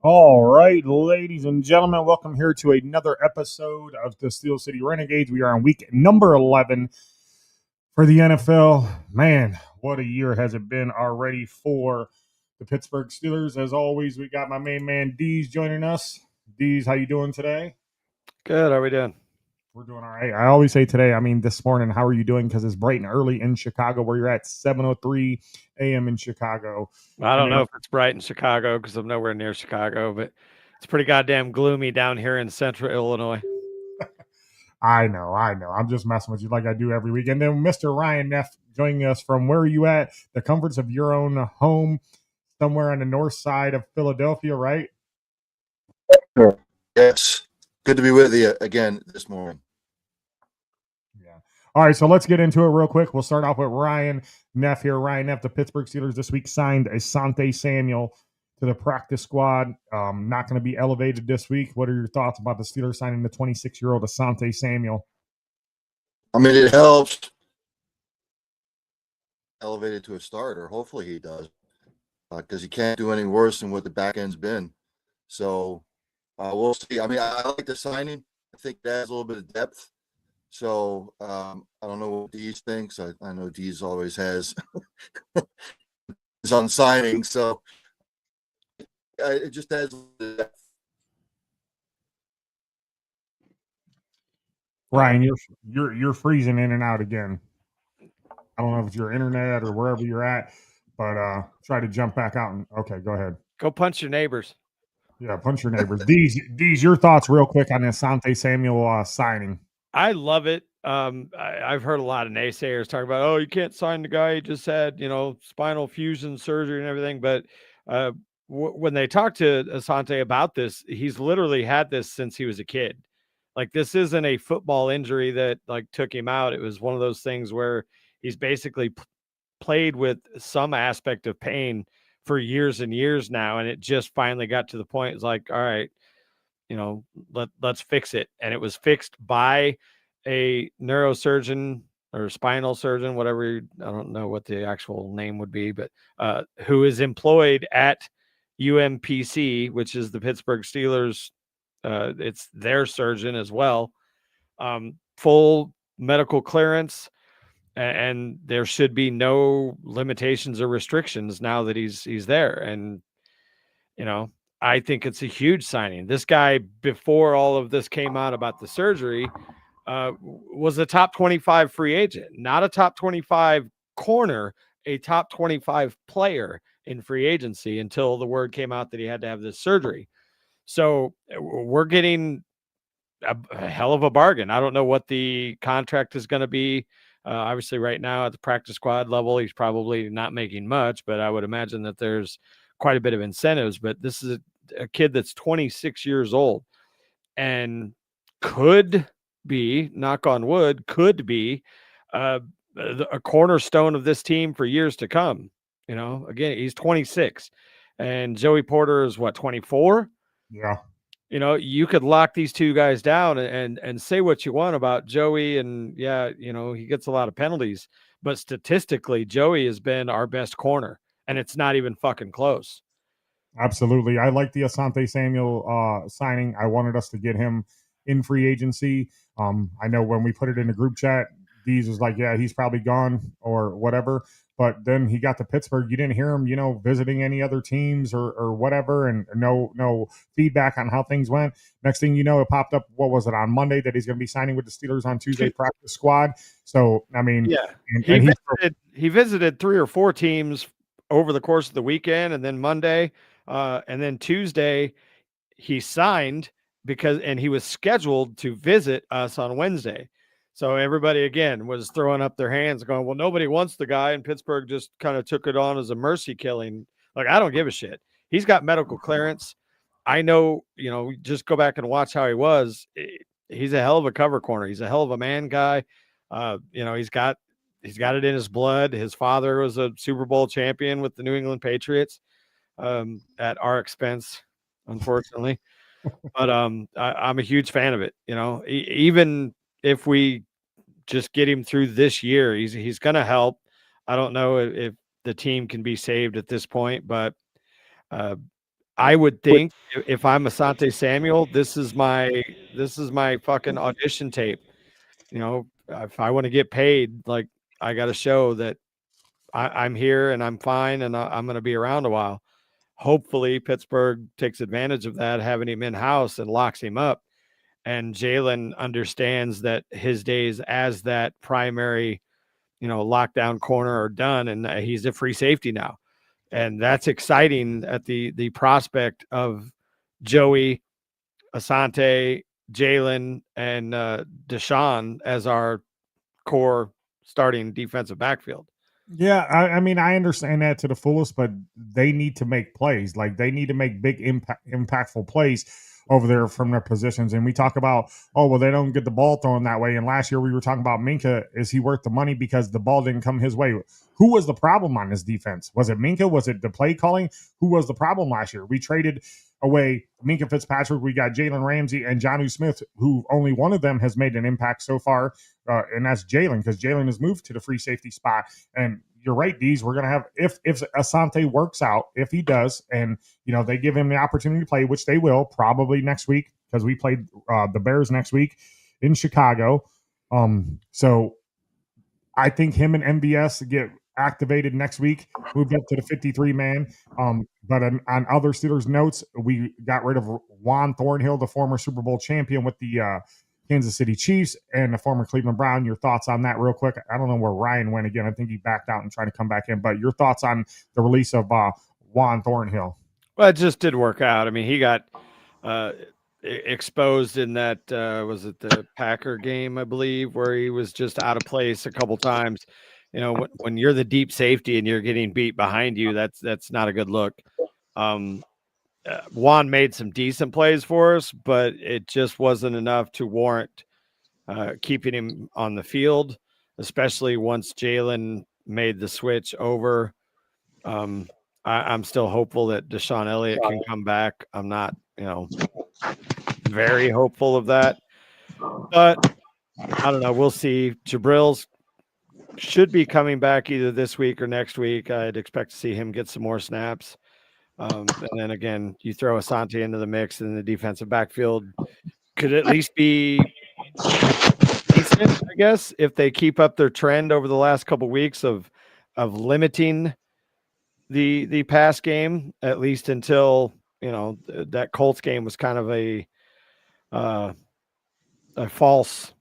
All right, ladies and gentlemen, welcome here to another episode of the Steel City Renegades. We are on week number 11 for the NFL. Man, what a year has it been already for the Pittsburgh Steelers. As always, we got my main man Deez joining us. Deez, how you doing today? Good. How are we doing? We're doing all right. I always say today, I mean this morning, how are you doing? Because it's bright and early in Chicago, where you're at 7:03 a.m. in Chicago. I And don't know then if it's bright in Chicago because I'm nowhere near Chicago, but it's pretty goddamn gloomy down here in central Illinois. I know. I'm just messing with you like I do every week. And then Mr. Ryan Neff joining us from where are you at? The comforts of your own home, somewhere on the north side of Philadelphia, right? Sure. Yes. Good to be with you again this morning. Yeah. All right, so let's get into it real quick. We'll start off with Ryan Neff here. Ryan Neff, the Pittsburgh Steelers this week signed Asante Samuel to the practice squad. Not going to be elevated this week. What are your thoughts about the Steelers signing the 26-year-old Asante Samuel? I mean, it helps elevated to a starter. Hopefully he does, because he can't do any worse than what the back end's been. So we'll see. I mean, I like the signing. I think it adds a little bit of depth. So I don't know what Deez thinks. I know Deez always has is on signing. So it just adds a little bit of depth. Ryan, you're freezing in and out again. I don't know if it's your internet or wherever you're at, but try to jump back out and okay, go ahead. Go punch your neighbors. Yeah, punch your neighbors. These your thoughts real quick on Asante Samuel signing. I love it. I've heard a lot of naysayers talk about, oh, you can't sign the guy who just had, spinal fusion surgery and everything. But when they talk to Asante about this, he's literally had this since he was a kid. Like, this isn't a football injury that took him out. It was one of those things where he's basically played with some aspect of pain for years and years now. And it just finally got to the point. It's like, all right, let's fix it. And it was fixed by a neurosurgeon or spinal surgeon, whatever. I don't know what the actual name would be, but who is employed at UMPC, which is the Pittsburgh Steelers. It's their surgeon as well. Full medical clearance, and there should be no limitations or restrictions now that he's there. And I think it's a huge signing. This guy, before all of this came out about the surgery, was a top 25 free agent, not a top 25 corner, a top 25 player in free agency until the word came out that he had to have this surgery. So we're getting a hell of a bargain. I don't know what the contract is going to be. Obviously, right now at the practice squad level, he's probably not making much, but I would imagine that there's quite a bit of incentives. But this is a kid that's 26 years old and could be, knock on wood, could be a cornerstone of this team for years to come. Again, he's 26 and Joey Porter is what, 24? Yeah. You could lock these two guys down and say what you want about Joey. And yeah, he gets a lot of penalties, but statistically, Joey has been our best corner, and it's not even fucking close. Absolutely. I like the Asante Samuel signing. I wanted us to get him in free agency. I know when we put it in the group chat, Deez was like, yeah, he's probably gone or whatever. But then he got to Pittsburgh. You didn't hear him, visiting any other teams or whatever, and no feedback on how things went. Next thing you know, it popped up. What was it on Monday that he's going to be signing with the Steelers on Tuesday practice squad? So I mean, yeah, he visited 3 or 4 teams over the course of the weekend, and then Monday, and then Tuesday, he signed and he was scheduled to visit us on Wednesday. So everybody again was throwing up their hands going, well, nobody wants the guy. And Pittsburgh just kind of took it on as a mercy killing. Like, I don't give a shit. He's got medical clearance. I know, just go back and watch how he was. He's a hell of a cover corner. He's a hell of a man guy. He's got it in his blood. His father was a Super Bowl champion with the New England Patriots, at our expense, unfortunately. But I'm a huge fan of it. Even if we just get him through this year, he's going to help. I don't know if the team can be saved at this point, but I would think if I'm Asante Samuel, this is my fucking audition tape. You know, if I want to get paid, like I got to show that I'm here and I'm fine and I'm going to be around a while. Hopefully Pittsburgh takes advantage of that, having him in house and locks him up. And Jalen understands that his days as that primary, lockdown corner are done, and he's a free safety now. And that's exciting at the prospect of Joey, Asante, Jalen, and Deshaun as our core starting defensive backfield. Yeah, I mean, I understand that to the fullest, but they need to make plays. Like they need to make big impactful plays over there from their positions. And we talk about, oh, well, they don't get the ball thrown that way. And last year we were talking about Minka. Is he worth the money because the ball didn't come his way? Who was the problem on this defense? Was it Minka? Was it the play calling? Who was the problem last year? We traded away Minka Fitzpatrick. We got Jalen Ramsey and Jonnu Smith, who only one of them has made an impact so far. And that's Jalen, because Jalen has moved to the free safety spot. And you're right, Deez, we're going to have, if Asante works out, if he does, and, they give him the opportunity to play, which they will probably next week, because we played the Bears next week in Chicago. So I think him and MVS get activated next week, moved up to the 53-man. But on other Steelers notes, we got rid of Juan Thornhill, the former Super Bowl champion with the Kansas City Chiefs, and the former Cleveland Brown. Your thoughts on that real quick? I don't know where Ryan went again. I think he backed out and tried to come back in. But your thoughts on the release of Juan Thornhill? Well, it just didn't work out. I mean, he got exposed in that, was it the Packer game, I believe, where he was just out of place a couple times. When you're the deep safety and you're getting beat behind you, that's not a good look. Juan made some decent plays for us, but it just wasn't enough to warrant keeping him on the field, especially once Jalen made the switch over. I'm still hopeful that Deshaun Elliott can come back. I'm not, very hopeful of that, but I don't know. We'll see. Jabril's should be coming back either this week or next week. I'd expect to see him get some more snaps. And then again, you throw Asante into the mix, and the defensive backfield could at least be decent, I guess, if they keep up their trend over the last couple of weeks of limiting the pass game, at least until that Colts game was kind of a false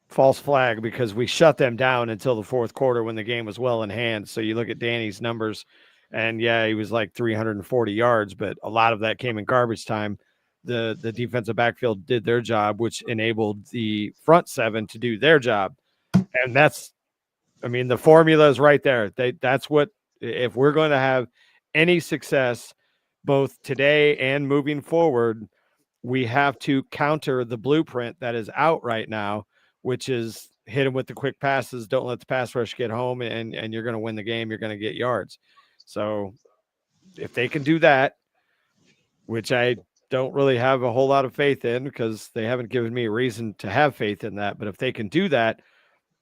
flag, because we shut them down until the fourth quarter when the game was well in hand. So you look at Danny's numbers, and yeah, he was like 340 yards, but a lot of that came in garbage time. The defensive backfield did their job, which enabled the front seven to do their job. And the formula is right there. That's what, if we're going to have any success both today and moving forward, we have to counter the blueprint that is out right now, which is hit them with the quick passes. Don't let the pass rush get home, and you're going to win the game. You're going to get yards. So if they can do that, which I don't really have a whole lot of faith in, because they haven't given me a reason to have faith in that. But if they can do that,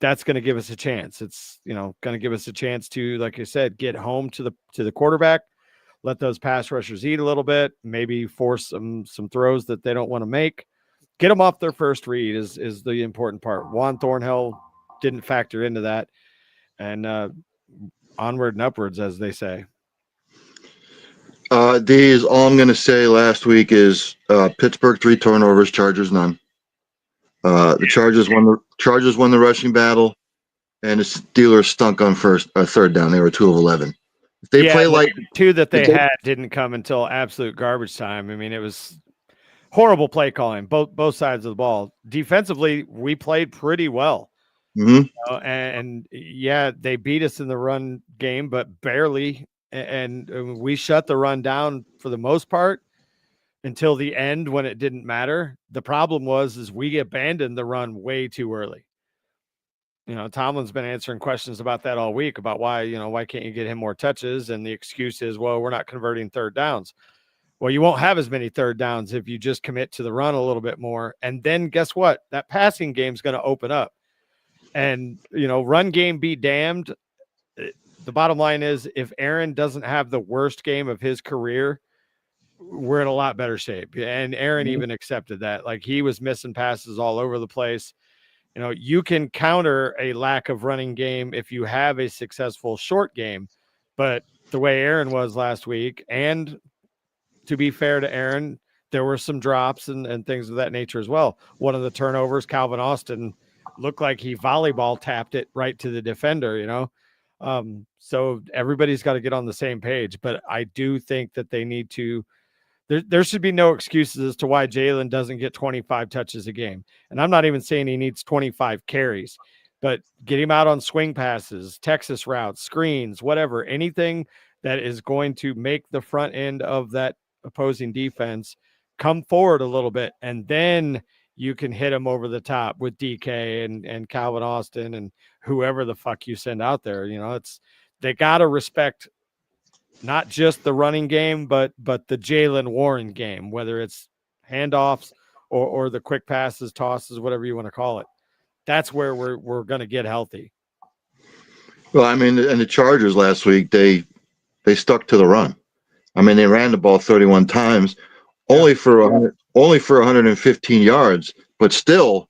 that's going to give us a chance. It's, going to give us a chance to, like I said, get home to the quarterback, let those pass rushers eat a little bit, maybe force some throws that they don't want to make. Get them off their first read is the important part. Juan Thornhill didn't factor into that, and onward and upwards, as they say. These, all I'm going to say last week is Pittsburgh 3 turnovers, Chargers none. The Chargers won the rushing battle, and the Steelers stunk on third down. They were 2 of 11. If they play like two that they had didn't come until absolute garbage time. I mean, it was horrible play calling, both sides of the ball. Defensively, we played pretty well. Mm-hmm. And yeah, they beat us in the run game, but barely. And we shut the run down for the most part until the end, when it didn't matter. The problem is we abandoned the run way too early. Tomlin's been answering questions about that all week, about why can't you get him more touches? And the excuse is, well, we're not converting third downs. Well, you won't have as many third downs if you just commit to the run a little bit more. And then guess what? That passing game is going to open up. And, run game be damned. The bottom line is, if Aaron doesn't have the worst game of his career, we're in a lot better shape. And Aaron even accepted that. Like, he was missing passes all over the place. You know, you can counter a lack of running game if you have a successful short game. But the way Aaron was last week, and to be fair to Aaron, there were some drops and things of that nature as well. One of the turnovers, Calvin Austin looked like he volleyball tapped it right to the defender, you know? So everybody's got to get on the same page. But I do think that they need to, there should be no excuses as to why Jalen doesn't get 25 touches a game. And I'm not even saying he needs 25 carries, but get him out on swing passes, Texas routes, screens, whatever, anything that is going to make the front end of that opposing defense come forward a little bit. And then you can hit him over the top with DK and Calvin Austin and whoever the fuck you send out there. You know, they got to respect not just the running game, but the Jalen Warren game, whether it's handoffs or the quick passes, tosses, whatever you want to call it. That's where we're going to get healthy. Well, I mean, and the Chargers last week, they stuck to the run. I mean, they ran the ball 31 times, only for 115 yards, but still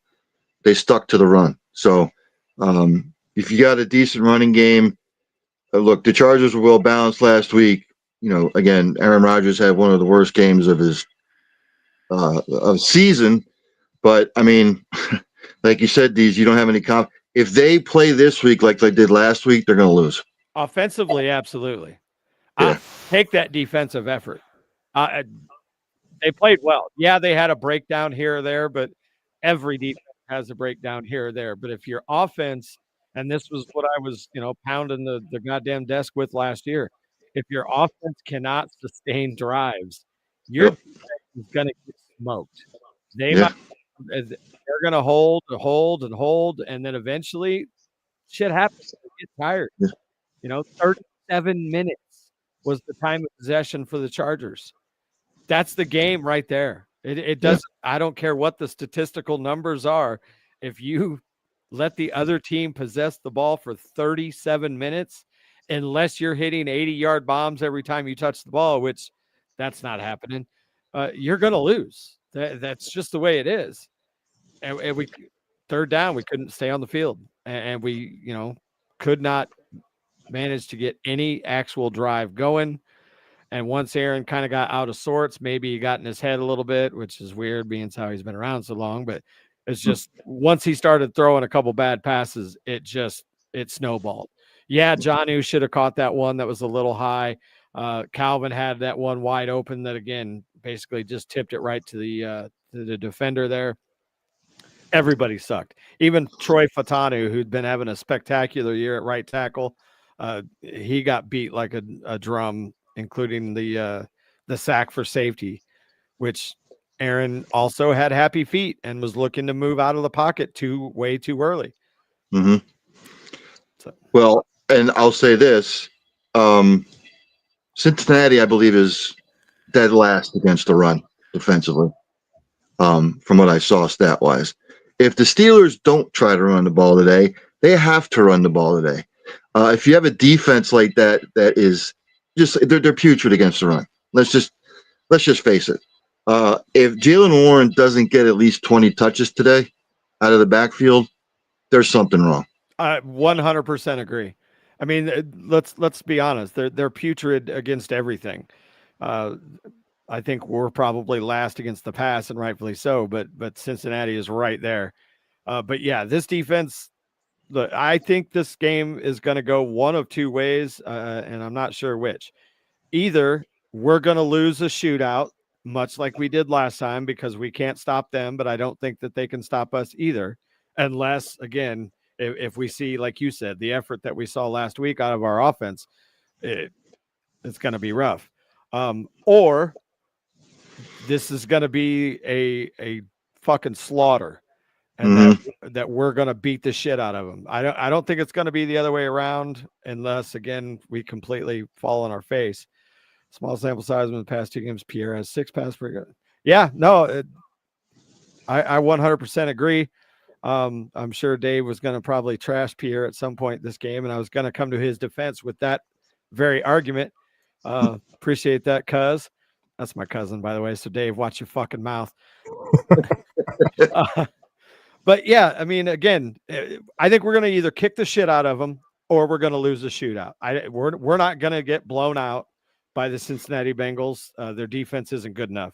they stuck to the run. So if you got a decent running game, look, the Chargers were well balanced last week. You know, again, Aaron Rodgers had one of the worst games of his season. But I mean, like you said, you don't have any confidence. If they play this week like they did last week, they're going to lose. Offensively, absolutely. Yeah. Take that defensive effort. They played well. Yeah, they had a breakdown here or there, but every defense has a breakdown here or there. But if your offense, and this was what I was, pounding the goddamn desk with last year, if your offense cannot sustain drives, your defense is going to get smoked. They're going to hold, and then eventually shit happens. They get tired. Yeah. 37 minutes was the time of possession for the Chargers. That's the game right there. It doesn't. Yeah. I don't care what the statistical numbers are. If you let the other team possess the ball for 37 minutes, unless you're hitting 80-yard bombs every time you touch the ball, which that's not happening, you're going to lose. That's just the way it is. And we third down, we couldn't stay on the field, and we could not manage to get any actual drive going. And once Aaron kind of got out of sorts, maybe he got in his head a little bit, which is weird being how he's been around so long. But it's just once he started throwing a couple bad passes, it snowballed. Yeah, Jonnu should have caught that one that was a little high. Calvin had that one wide open that, again, basically just tipped it right to the defender there. Everybody sucked. Even Troy Fatanu, who'd been having a spectacular year at right tackle, he got beat like a drum, including the sack for safety, which Aaron also had happy feet and was looking to move out of the pocket way too early. Mm-hmm. So. Well, and I'll say this, Cincinnati, I believe, is dead last against the run defensively, from what I saw stat-wise. If the Steelers don't try to run the ball today, they have to run the ball today. If you have a defense like that is just they're putrid against the run. Let's just face it. If Jalen Warren doesn't get at least 20 touches today out of the backfield, there's something wrong. I 100% agree. I mean, let's be honest. They're putrid against everything. I think we're probably last against the pass, and rightfully so. But Cincinnati is right there. But yeah, this defense. Look, I think this game is going to go one of two ways, and I'm not sure which. Either we're going to lose a shootout, much like we did last time, because we can't stop them, but I don't think that they can stop us either, unless, again, if we see, like you said, the effort that we saw last week out of our offense, it's going to be rough. Or this is going to be a fucking slaughter. And that we're going to beat the shit out of them. I don't think it's going to be the other way around, unless, again, we completely fall on our face. Small sample size in the past two games. Pierre has 6 passes per game. Yeah, no, I 100% agree. I'm sure Dave was going to probably trash Pierre at some point this game, and I was going to come to his defense with that very argument. Appreciate that, cuz. That's my cousin, by the way. So Dave, watch your fucking mouth. But yeah, I mean, again, I think we're going to either kick the shit out of them or we're going to lose the shootout. We're not going to get blown out by the Cincinnati Bengals. Their defense isn't good enough.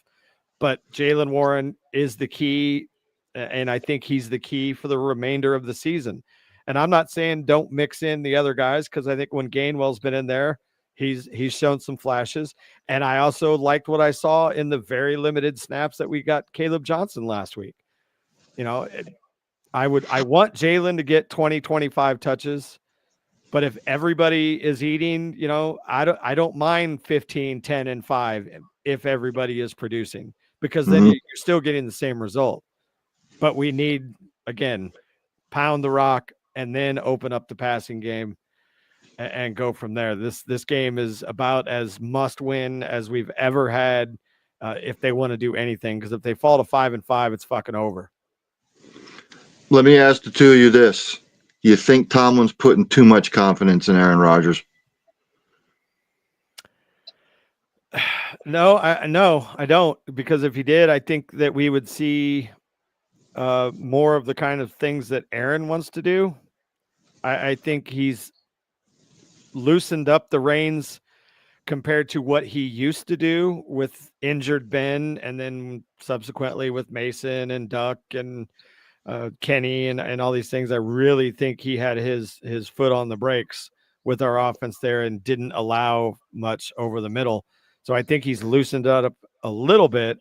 But Jaylen Warren is the key, and I think he's the key for the remainder of the season. And I'm not saying don't mix in the other guys, because I think when Gainwell's been in there, he's shown some flashes. And I also liked what I saw in the very limited snaps that we got Caleb Johnson last week. I want Jaylen to get 20, 25 touches. But if everybody is eating, I don't mind 15, 10, and 5 if everybody is producing, because then you're still getting the same result. But we need, again, pound the rock and then open up the passing game and go from there. This game is about as must win as we've ever had if they want to do anything, because if they fall to 5-5, it's fucking over. Let me ask the two of you this. You think Tomlin's putting too much confidence in Aaron Rodgers? No, I don't. Because if he did, I think that we would see more of the kind of things that Aaron wants to do. I think he's loosened up the reins compared to what he used to do with injured Ben, and then subsequently with Mason and Duck and Kenny and all these things. I really think he had his foot on the brakes with our offense there and didn't allow much over the middle. So I think he's loosened up a little bit,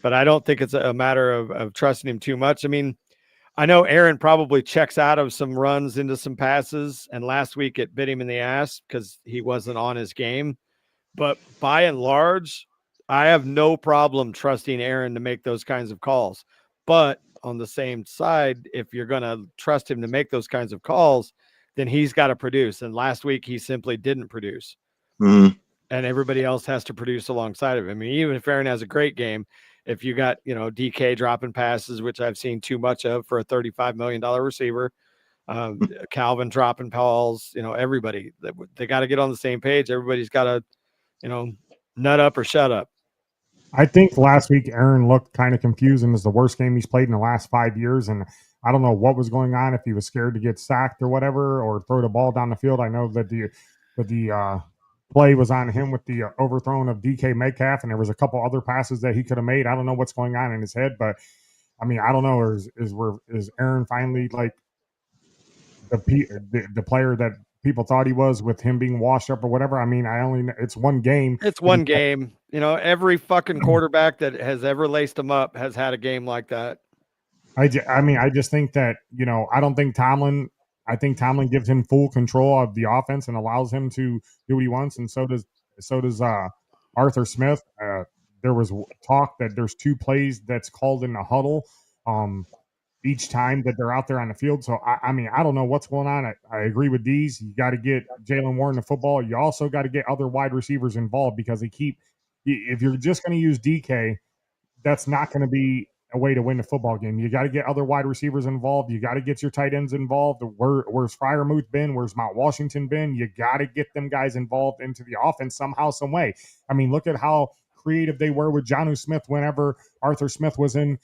but I don't think it's a matter of trusting him too much. I mean, I know Aaron probably checks out of some runs into some passes, and last week it bit him in the ass because he wasn't on his game. But by and large, I have no problem trusting Aaron to make those kinds of calls. But on the same side, if you're going to trust him to make those kinds of calls, then he's got to produce. And last week he simply didn't produce. And everybody else has to produce alongside of him. I mean, even if Aaron has a great game, if you got, DK dropping passes, which I've seen too much of for a $35 million receiver, Calvin dropping balls, everybody, they got to get on the same page. Everybody's got to, nut up or shut up. I think last week Aaron looked kind of confused, and it was the worst game he's played in the last 5 years. And I don't know what was going on, if he was scared to get sacked or whatever, or throw the ball down the field. I know that the play was on him with the overthrown of DK Metcalf, and there was a couple other passes that he could have made. I don't know what's going on in his head, but I mean, I don't know. Is Aaron finally like the player that people thought he was, with him being washed up or whatever? I mean, it's one game. It's one game. Every fucking quarterback that has ever laced him up has had a game like that. I just think that, I think Tomlin gives him full control of the offense and allows him to do what he wants. And so does Arthur Smith. There was talk that there's 2 plays that's called in the huddle each time that they're out there on the field. So, I mean, I don't know what's going on. I agree with these. You got to get Jaylen Warren the football. You also got to get other wide receivers involved, because if you're just going to use DK, that's not going to be a way to win the football game. You got to get other wide receivers involved. You got to get your tight ends involved. Where's Freiermuth been? Where's Mount Washington been? You got to get them guys involved into the offense somehow, some way. I mean, look at how creative they were with Jonnu Smith whenever Arthur Smith was in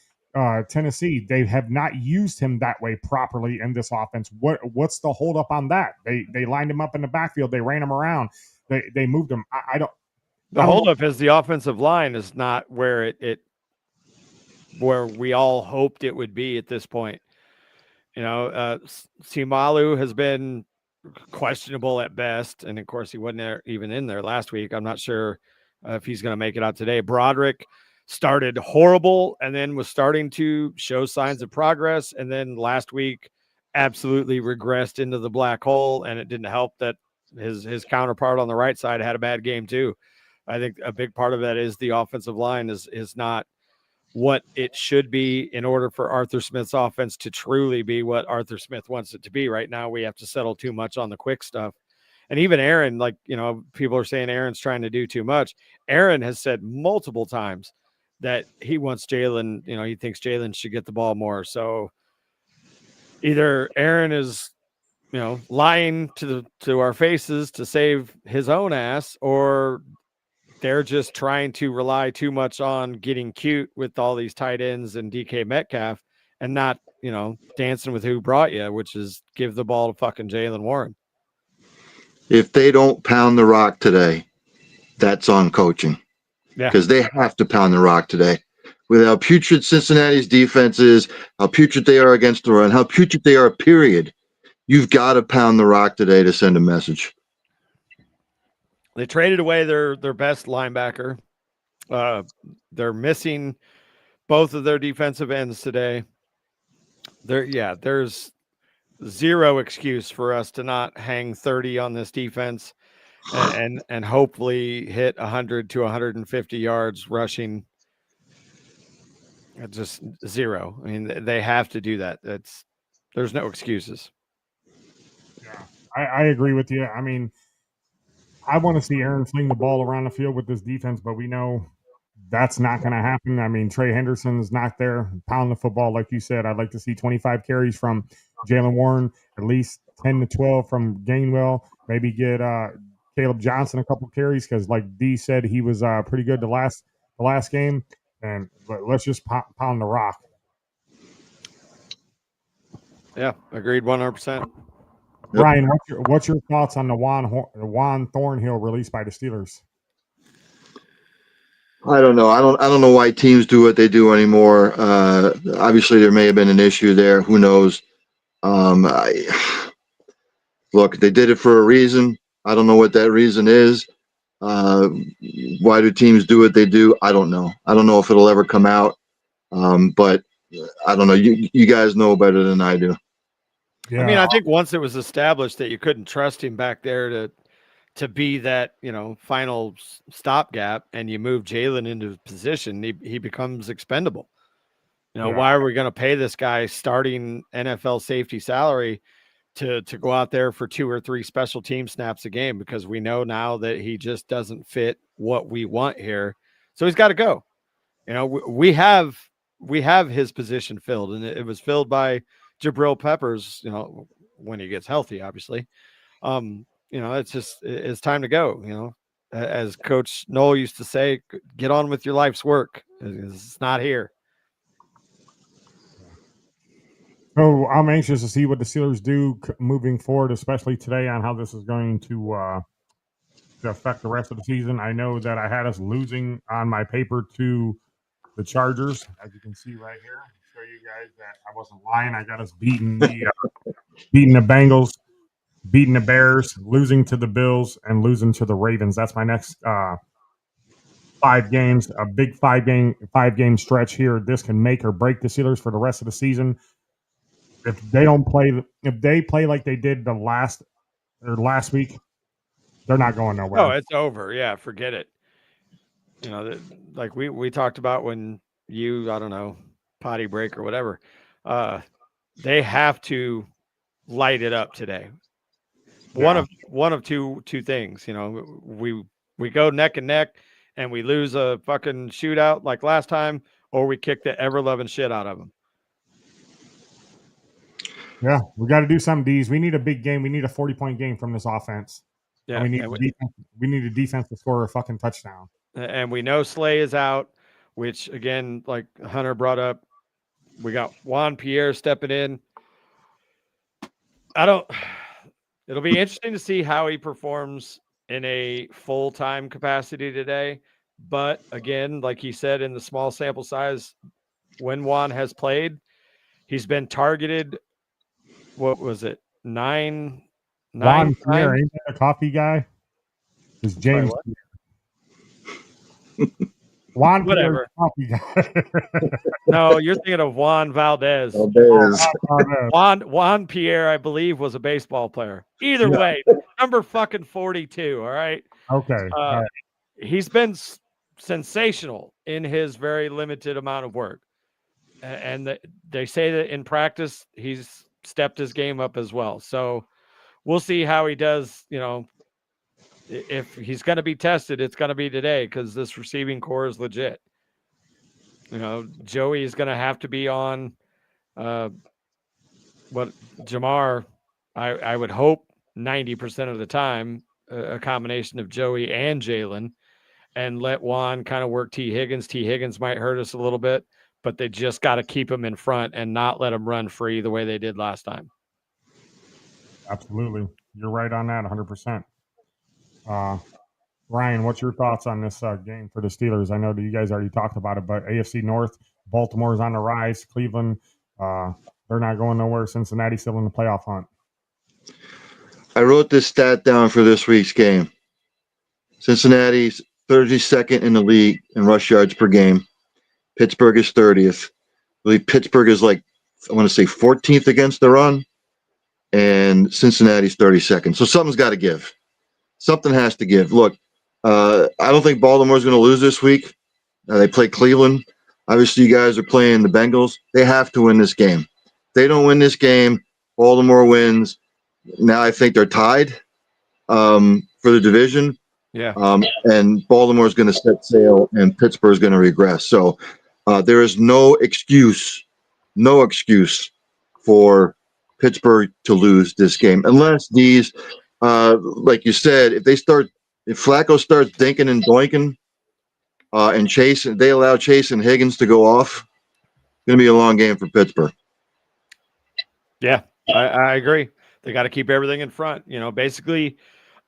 Tennessee. They have not used him that way properly in this offense. What's the hold up on that? They lined him up in the backfield. They ran him around. They moved him. The holdup is the offensive line is not where where we all hoped it would be at this point. Simalu has been questionable at best, and of course he wasn't even in there last week. I'm not sure if he's going to make it out today. Broderick started horrible and then was starting to show signs of progress, and then last week absolutely regressed into the black hole, and it didn't help that his counterpart on the right side had a bad game too. I think a big part of that is the offensive line is not what it should be in order for Arthur Smith's offense to truly be what Arthur Smith wants it to be. Right now, we have to settle too much on the quick stuff. And even Aaron, people are saying Aaron's trying to do too much. Aaron has said multiple times that he wants Jaylen, he thinks Jaylen should get the ball more. So either Aaron is, lying to our faces to save his own ass, or they're just trying to rely too much on getting cute with all these tight ends and DK Metcalf and not, dancing with who brought you, which is give the ball to fucking Jaylen Warren. If they don't pound the rock today, that's on coaching. Yeah. Because they have to pound the rock today. With how putrid Cincinnati's defense is, how putrid they are against the run, how putrid they are, period. You've got to pound the rock today to send a message. They traded away their best linebacker. They're missing both of their defensive ends today. There's zero excuse for us to not hang 30 on this defense and hopefully hit 100 to 150 yards rushing. Just zero. I mean, they have to do that. There's no excuses. Yeah, I agree with you. I mean, I want to see Aaron fling the ball around the field with this defense, but we know that's not going to happen. I mean, Trey Henderson's not there. Pound the football, like you said. I'd like to see 25 carries from Jaylen Warren, at least 10 to 12 from Gainwell. Maybe get Caleb Johnson a couple carries because, like D said, he was pretty good the last game. And let's just pound the rock. Yeah, agreed 100%. Brian, what's your thoughts on the Juan Thornhill release by the Steelers? I don't know. I don't know why teams do what they do anymore. Obviously, there may have been an issue there. Who knows? Look, they did it for a reason. I don't know what that reason is. Why do teams do what they do? I don't know. I don't know if it'll ever come out. But I don't know. You guys know better than I do. Yeah. I mean, I think once it was established that you couldn't trust him back there to be that, final stopgap, and you move Jaylen into position, he becomes expendable. Why are we going to pay this guy starting NFL safety salary to go out there for 2 or 3 special team snaps a game? Because we know now that he just doesn't fit what we want here. So he's got to go. We have his position filled, and it was filled by Jabril Peppers, when he gets healthy, obviously. It's time to go. As Coach Noel used to say, get on with your life's work. It's not here. So I'm anxious to see what the Steelers do moving forward, especially today, on how this is going to affect the rest of the season. I know that I had us losing on my paper to the Chargers, as you can see right here. I'll show you guys that I wasn't lying. I got us beating the Bengals, beating the Bears, losing to the Bills, and losing to the Ravens. That's my next 5 games, a big 5-game stretch here. This can make or break the Steelers for the rest of the season. If they play like they did last week, they're not going nowhere. Oh, it's over. Yeah, forget it. Like we talked about when I don't know, potty break or whatever. They have to light it up today. Yeah. One of two things. We go neck and neck and we lose a fucking shootout like last time, or we kick the ever loving shit out of them. Yeah, we got to do some D's. We need a big game. We need a 40-point game from this offense. Yeah, and we need a defense to score a fucking touchdown. And we know Slay is out, which again, like Hunter brought up, we got Juan Pierre stepping in. It'll be interesting to see how he performs in a full-time capacity today. But again, like he said, in the small sample size, when Juan has played, he's been targeted. What was it? 9 Juan Pierre, ain't that a coffee guy? Is James Juan whatever. Pierre, No, you're thinking of Juan Valdez. Juan Pierre, I believe, was a baseball player. Either way, number fucking 42. All right. Okay. All right. He's been sensational in his very limited amount of work, and they say that in practice he's stepped his game up as well. So we'll see how he does. If he's going to be tested, it's going to be today because this receiving core is legit. Joey is going to have to be on Jamar, I would hope 90% of the time, a combination of Joey and Jaylen. and let Juan kind of work T. Higgins. T. Higgins might hurt us a little bit, but they just got to keep him in front and not let him run free the way they did last time. Absolutely. You're right on that 100%. Ryan, what's your thoughts on this game for the Steelers? I know that you guys already talked about it, but AFC North, Baltimore's on the rise. Cleveland, they're not going nowhere. Cincinnati's still in the playoff hunt. I wrote this stat down for this week's game. Cincinnati's 32nd in the league in rush yards per game. Pittsburgh is 30th. I believe Pittsburgh is I want to say 14th against the run, and Cincinnati's 32nd. So something's got to give. Something has to give. Look, I don't think Baltimore's going to lose this week. They play Cleveland. Obviously, you guys are playing the Bengals. They have to win this game. If they don't win this game, Baltimore wins. Now I think they're tied for the division. Yeah. And Baltimore's going to set sail, and Pittsburgh's going to regress. So there is no excuse for Pittsburgh to lose this game unless these, like you said, if Flacco starts dinking and doinking, and they allow Chase and Higgins to go off, it's going to be a long game for Pittsburgh. Yeah, I agree. They got to keep everything in front. Basically,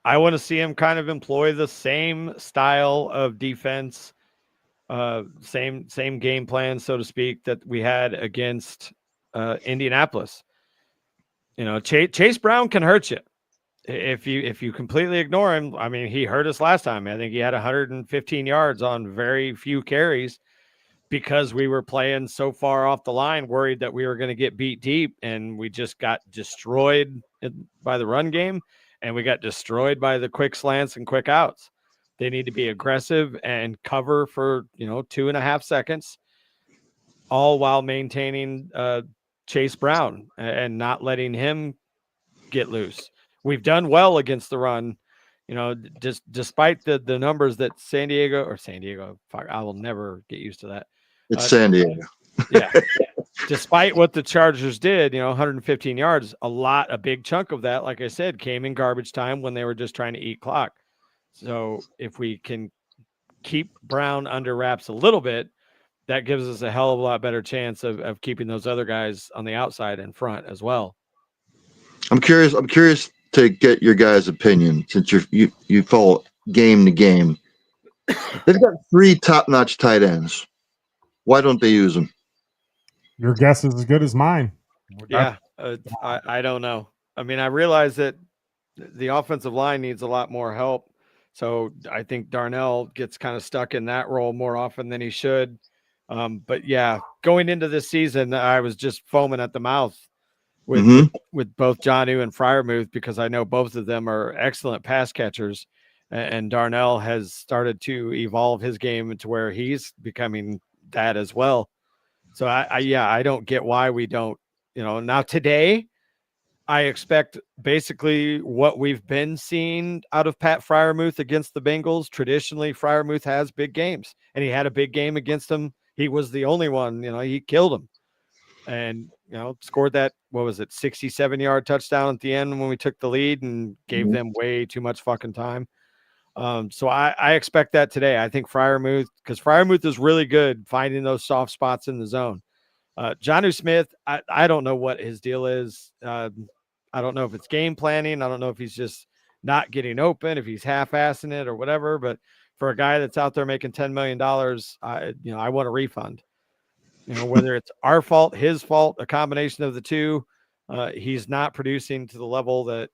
I want to see him kind of employ the same style of defense, same game plan, so to speak, that we had against Indianapolis. Chase Brown can hurt you if you completely ignore him. I mean, he hurt us last time. I think he had 115 yards on very few carries because we were playing so far off the line, worried that we were going to get beat deep, and we just got destroyed by the run game, and we got destroyed by the quick slants and quick outs. They need to be aggressive and cover for 2.5 seconds, all while maintaining Chase Brown and not letting him get loose. We've done well against the run, just despite the numbers that San Diego, I will never get used to that. It's San Diego. Yeah. Despite what the Chargers did, 115 yards, a big chunk of that, like I said, came in garbage time when they were just trying to eat clock. So if we can keep Brown under wraps a little bit, that gives us a hell of a lot better chance of keeping those other guys on the outside in front as well. I'm curious to get your guys' opinion, since you follow game to game. They've got 3 top-notch tight ends. Why don't they use them? Your guess is as good as mine. Yeah, I don't know. I mean, I realize that the offensive line needs a lot more help. So I think Darnell gets kind of stuck in that role more often than he should. But yeah, going into this season, I was just foaming at the mouth with both Jonnu and Freiermuth, because I know both of them are excellent pass catchers, and Darnell has started to evolve his game to where he's becoming that as well. So I don't get why we don't, now today I expect basically what we've been seeing out of Pat Freiermuth against the Bengals. Traditionally, Freiermuth has big games, and he had a big game against them. He was the only one, he killed him, and, scored that, 67-yard touchdown at the end when we took the lead and gave them way too much fucking time. So I expect that today. I think Freiermuth, because Freiermuth is really good finding those soft spots in the zone. Jonnu Smith, I don't know what his deal is. I don't know if it's game planning. I don't know if he's just not getting open, if he's half-assing it or whatever. But for a guy that's out there making $10 million, I want a refund. Whether it's our fault, his fault, a combination of the two, he's not producing to the level that,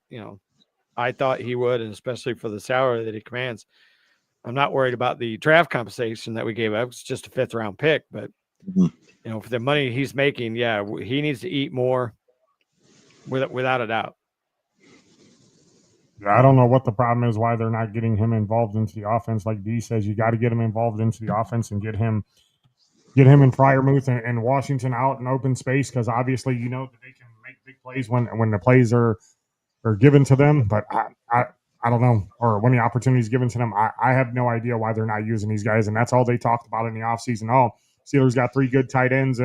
I thought he would, and especially for the salary that he commands. I'm not worried about the draft compensation that we gave up. It's just a 5th-round pick, but for the money he's making, yeah, he needs to eat more, without a doubt. I don't know what the problem is, why they're not getting him involved into the offense. Like D says, you got to get him involved into the offense and get him and Freiermuth and Washington out in open space, because obviously that they can make big plays when the plays are given to them. But I don't know, or when the opportunity is given to them, I have no idea why they're not using these guys. And that's all they talked about in the offseason. Oh, Steelers got 3 good tight ends.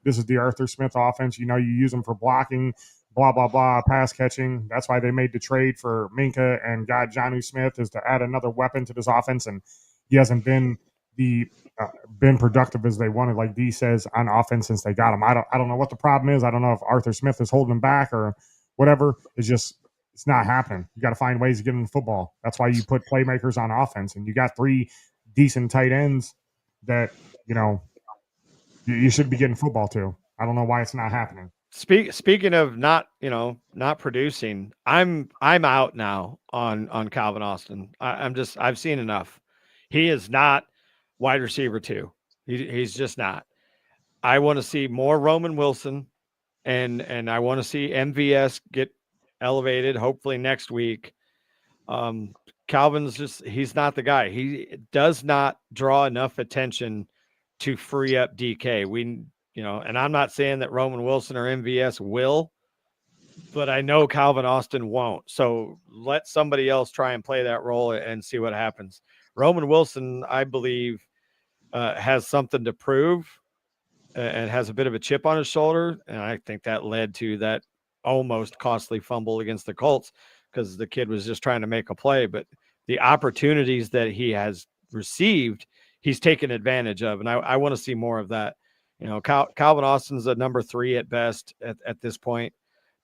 This is the Arthur Smith offense. You use them for blocking, blah, blah, blah, pass catching. That's why they made the trade for Minka and got Jonnu Smith, is to add another weapon to this offense. And he hasn't been been productive as they wanted, like D says, on offense since they got him. I don't know what the problem is. I don't know if Arthur Smith is holding him back or whatever. It's not happening. You got to find ways to get in football. That's why you put playmakers on offense, and you got 3 decent tight ends that you should be getting football to. I don't know why it's not happening. Speaking of not producing, I'm out now on Calvin Austin. I've seen enough. He is not wide receiver 2. He's just not. I want to see more Roman Wilson, and I want to see MVS get elevated hopefully next week. Calvin's he's not the guy. He does not draw enough attention to free up DK. And I'm not saying that Roman Wilson or MVS will, but I know Calvin Austin won't. So let somebody else try and play that role and see what happens. Roman Wilson, I believe, has something to prove and has a bit of a chip on his shoulder. And I think that led to that almost costly fumble against the Colts because the kid was just trying to make a play. But the opportunities that he has received, he's taken advantage of. And I want to see more of that. Calvin Austin's a number 3 at best at this point.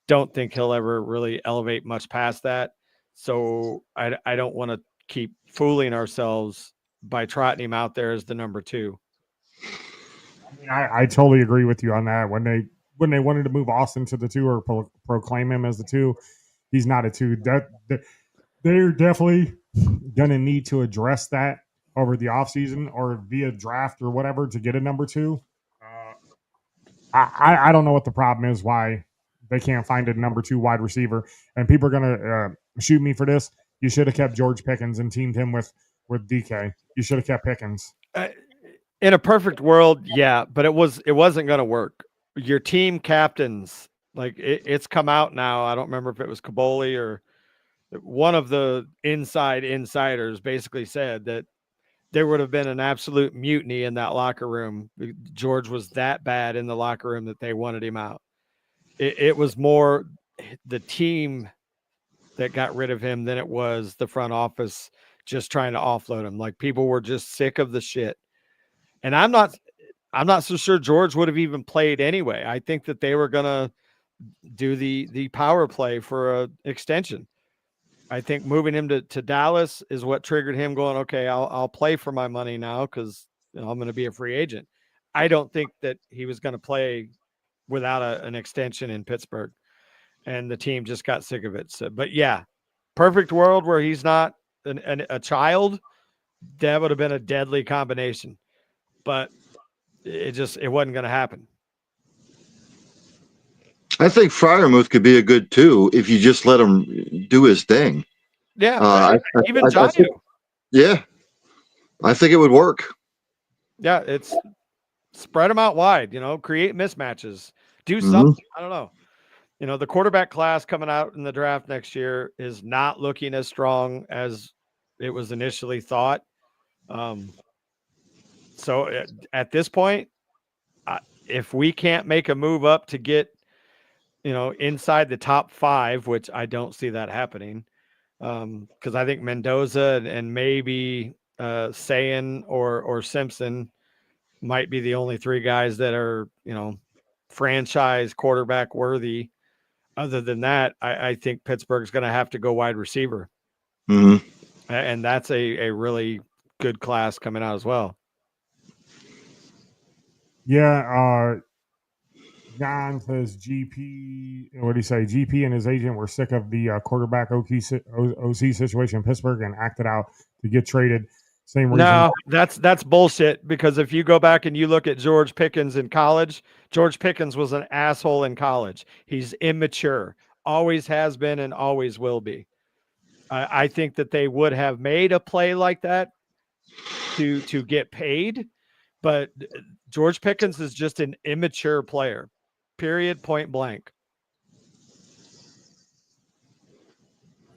Don't think he'll ever really elevate much past that. So I don't want to keep fooling ourselves by trotting him out there as the number 2. I totally agree with you on that. When they wanted to move Austin to the 2 or proclaim him as the 2, he's not a 2. They're definitely going to need to address that over the offseason or via draft or whatever to get a number 2. I don't know what the problem is, why they can't find a number 2 wide receiver. And people are going to shoot me for this. You should have kept George Pickens and teamed him with DK. You should have kept Pickens. In a perfect world, yeah, but it wasn't going to work. Your team captains, it's come out now. I don't remember if it was Caboli or one of the insiders basically said that there would have been an absolute mutiny in that locker room. George was that bad in the locker room that they wanted him out. It was more the team that got rid of him than it was the front office just trying to offload him. Like, people were just sick of the shit. And I'm not so sure George would have even played anyway. I think that they were going to do the power play for an extension. I think moving him to Dallas is what triggered him going, okay, I'll play for my money now because I'm going to be a free agent. I don't think that he was going to play without an extension in Pittsburgh, and the team just got sick of it. So, but yeah, perfect world where he's not a child, that would have been a deadly combination, but it wasn't going to happen. I think Freiermuth could be a good 2 if you just let him do his thing. Yeah, even Jonnu. Yeah, I think it would work. Yeah, it's spread them out wide, create mismatches, do something. I don't know. The quarterback class coming out in the draft next year is not looking as strong as it was initially thought. So at this point, if we can't make a move up to get, inside the top 5, which I don't see that happening, because I think Mendoza and maybe Sayan or Simpson might be the only 3 guys that are, franchise quarterback worthy. Other than that, I think Pittsburgh's going to have to go wide receiver. Mm-hmm. And that's a really good class coming out as well. Yeah, John says GP. What did he say? GP and his agent were sick of the quarterback OC situation in Pittsburgh and acted out to get traded. Same reason. No, that's bullshit. Because if you go back and you look at George Pickens in college, George Pickens was an asshole in college. He's immature, always has been, and always will be. I think that they would have made a play like that to get paid, but George Pickens is just an immature player. Period. Point blank.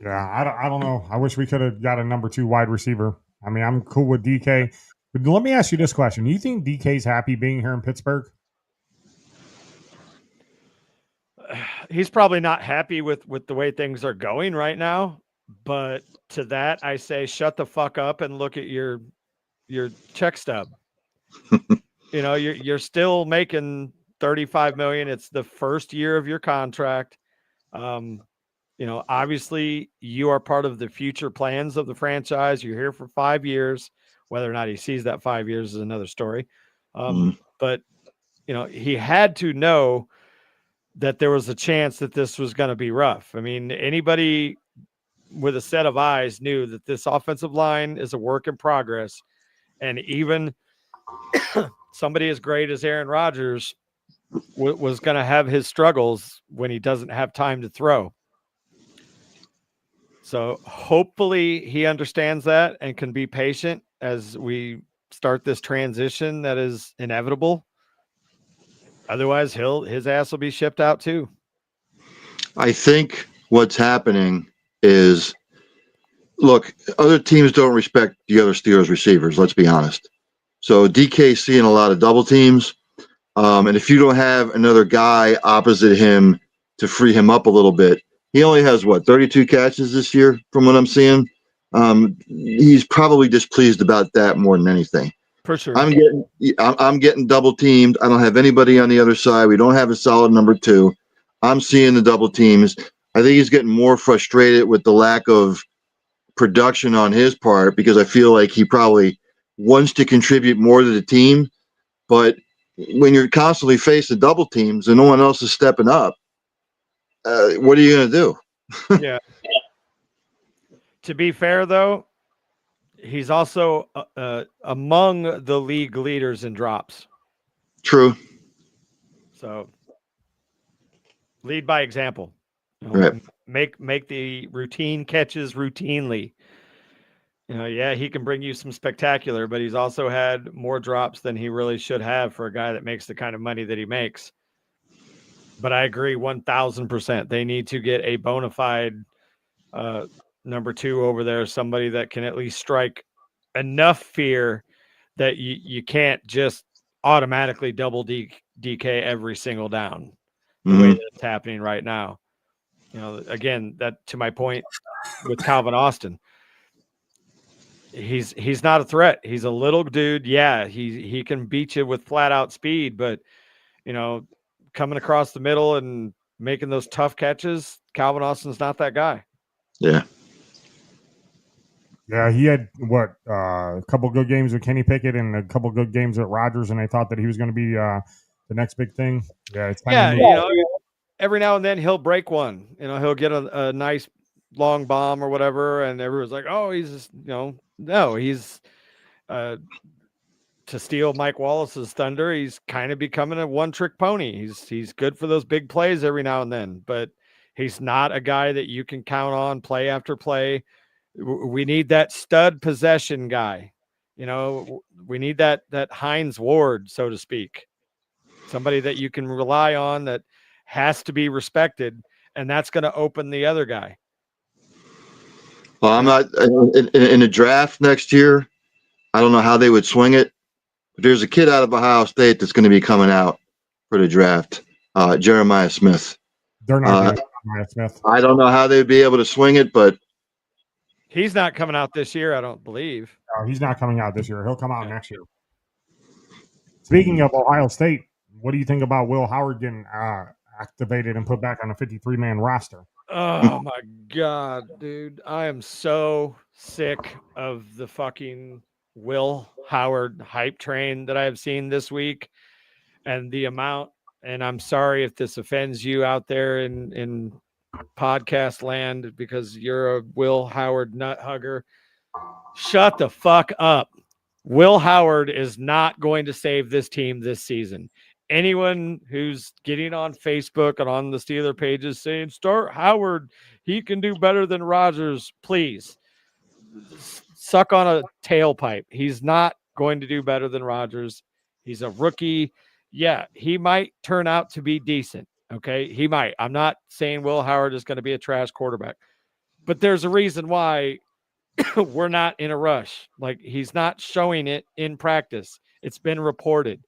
Yeah, I don't know. I wish we could have got a number 2 wide receiver. I mean, I'm cool with DK, but let me ask you this question: do you think DK's happy being here in Pittsburgh? He's probably not happy with the way things are going right now. But to that, I say, shut the fuck up and look at your check stub. You know, you're still making $35 million. It's the first year of your contract. You know, obviously you are part of the future plans of the franchise. You're here for 5 years. Whether or not he sees that 5 years is another story. But, you know, he had to know that there was a chance that this was going to be rough. I mean, anybody with a set of eyes knew that this offensive line is a work in progress. And even somebody as great as Aaron Rodgers was going to have his struggles when he doesn't have time to throw. So hopefully he understands that and can be patient as we start this transition that is inevitable. Otherwise, his ass will be shipped out too. I think what's happening is, look, other teams don't respect the other Steelers receivers. Let's be honest. So DK's seeing a lot of double teams. And if you don't have another guy opposite him to free him up a little bit, he only has 32 catches this year from what I'm seeing. He's probably displeased about that more than anything. For sure. I'm getting double teamed. I don't have anybody on the other side. We don't have a solid number 2. I'm seeing the double teams. I think he's getting more frustrated with the lack of production on his part because I feel like he probably wants to contribute more to the team. But when you're constantly facing double teams and no one else is stepping up, what are you going to do? Yeah. To be fair, though, he's also among the league leaders in drops. True. So lead by example. You know, right. Make the routine catches routinely. You know, yeah, he can bring you some spectacular, but he's also had more drops than he really should have for a guy that makes the kind of money that he makes. But I agree 1,000%. They need to get a bona fide number 2 over there, somebody that can at least strike enough fear that you can't just automatically double DK every single down the way that it's happening right now. You know, again, that to my point with Calvin Austin, he's not a threat. He's a little dude. Yeah, he can beat you with flat out speed, but you know, coming across the middle and making those tough catches, Calvin Austin's not that guy. Yeah. Yeah, he had a couple good games with Kenny Pickett and a couple good games with Rodgers, and I thought that he was going to be the next big thing. Yeah, it's kind of you know, every now and then he'll break one. You know, he'll get a nice long bomb or whatever, and everyone's like, "Oh, he's just, you know, no, he's to steal Mike Wallace's thunder. He's kind of becoming a one-trick pony. He's good for those big plays every now and then, but he's not a guy that you can count on play after play." We need that stud possession guy. You know, we need that Hines Ward, so to speak. Somebody that you can rely on that has to be respected, and that's going to open the other guy. Well, I'm not in the draft next year. I don't know how they would swing it, but there's a kid out of Ohio State that's going to be coming out for the draft, Jeremiah Smith. They're not Jeremiah Smith. I don't know how they'd be able to swing it, but he's not coming out this year, I don't believe. No, he's not coming out this year. He'll come out next year. Speaking of Ohio State, what do you think about Will Howard getting activated and put back on a 53-man roster? Oh, my God, dude. I am so sick of the fucking Will Howard hype train that I have seen this week and the amount. And I'm sorry if this offends you out there in podcast land because you're a Will Howard nut hugger. Shut the fuck up. Will Howard is not going to save this team this season. Anyone who's getting on Facebook and on the Steeler pages saying, start Howard, he can do better than Rodgers, please suck on a tailpipe. He's not going to do better than Rodgers. He's a rookie. Yeah, he might turn out to be decent. Okay, he might. I'm not saying Will Howard is going to be a trash quarterback, but there's a reason why we're not in a rush. Like, he's not showing it in practice. It's been reported.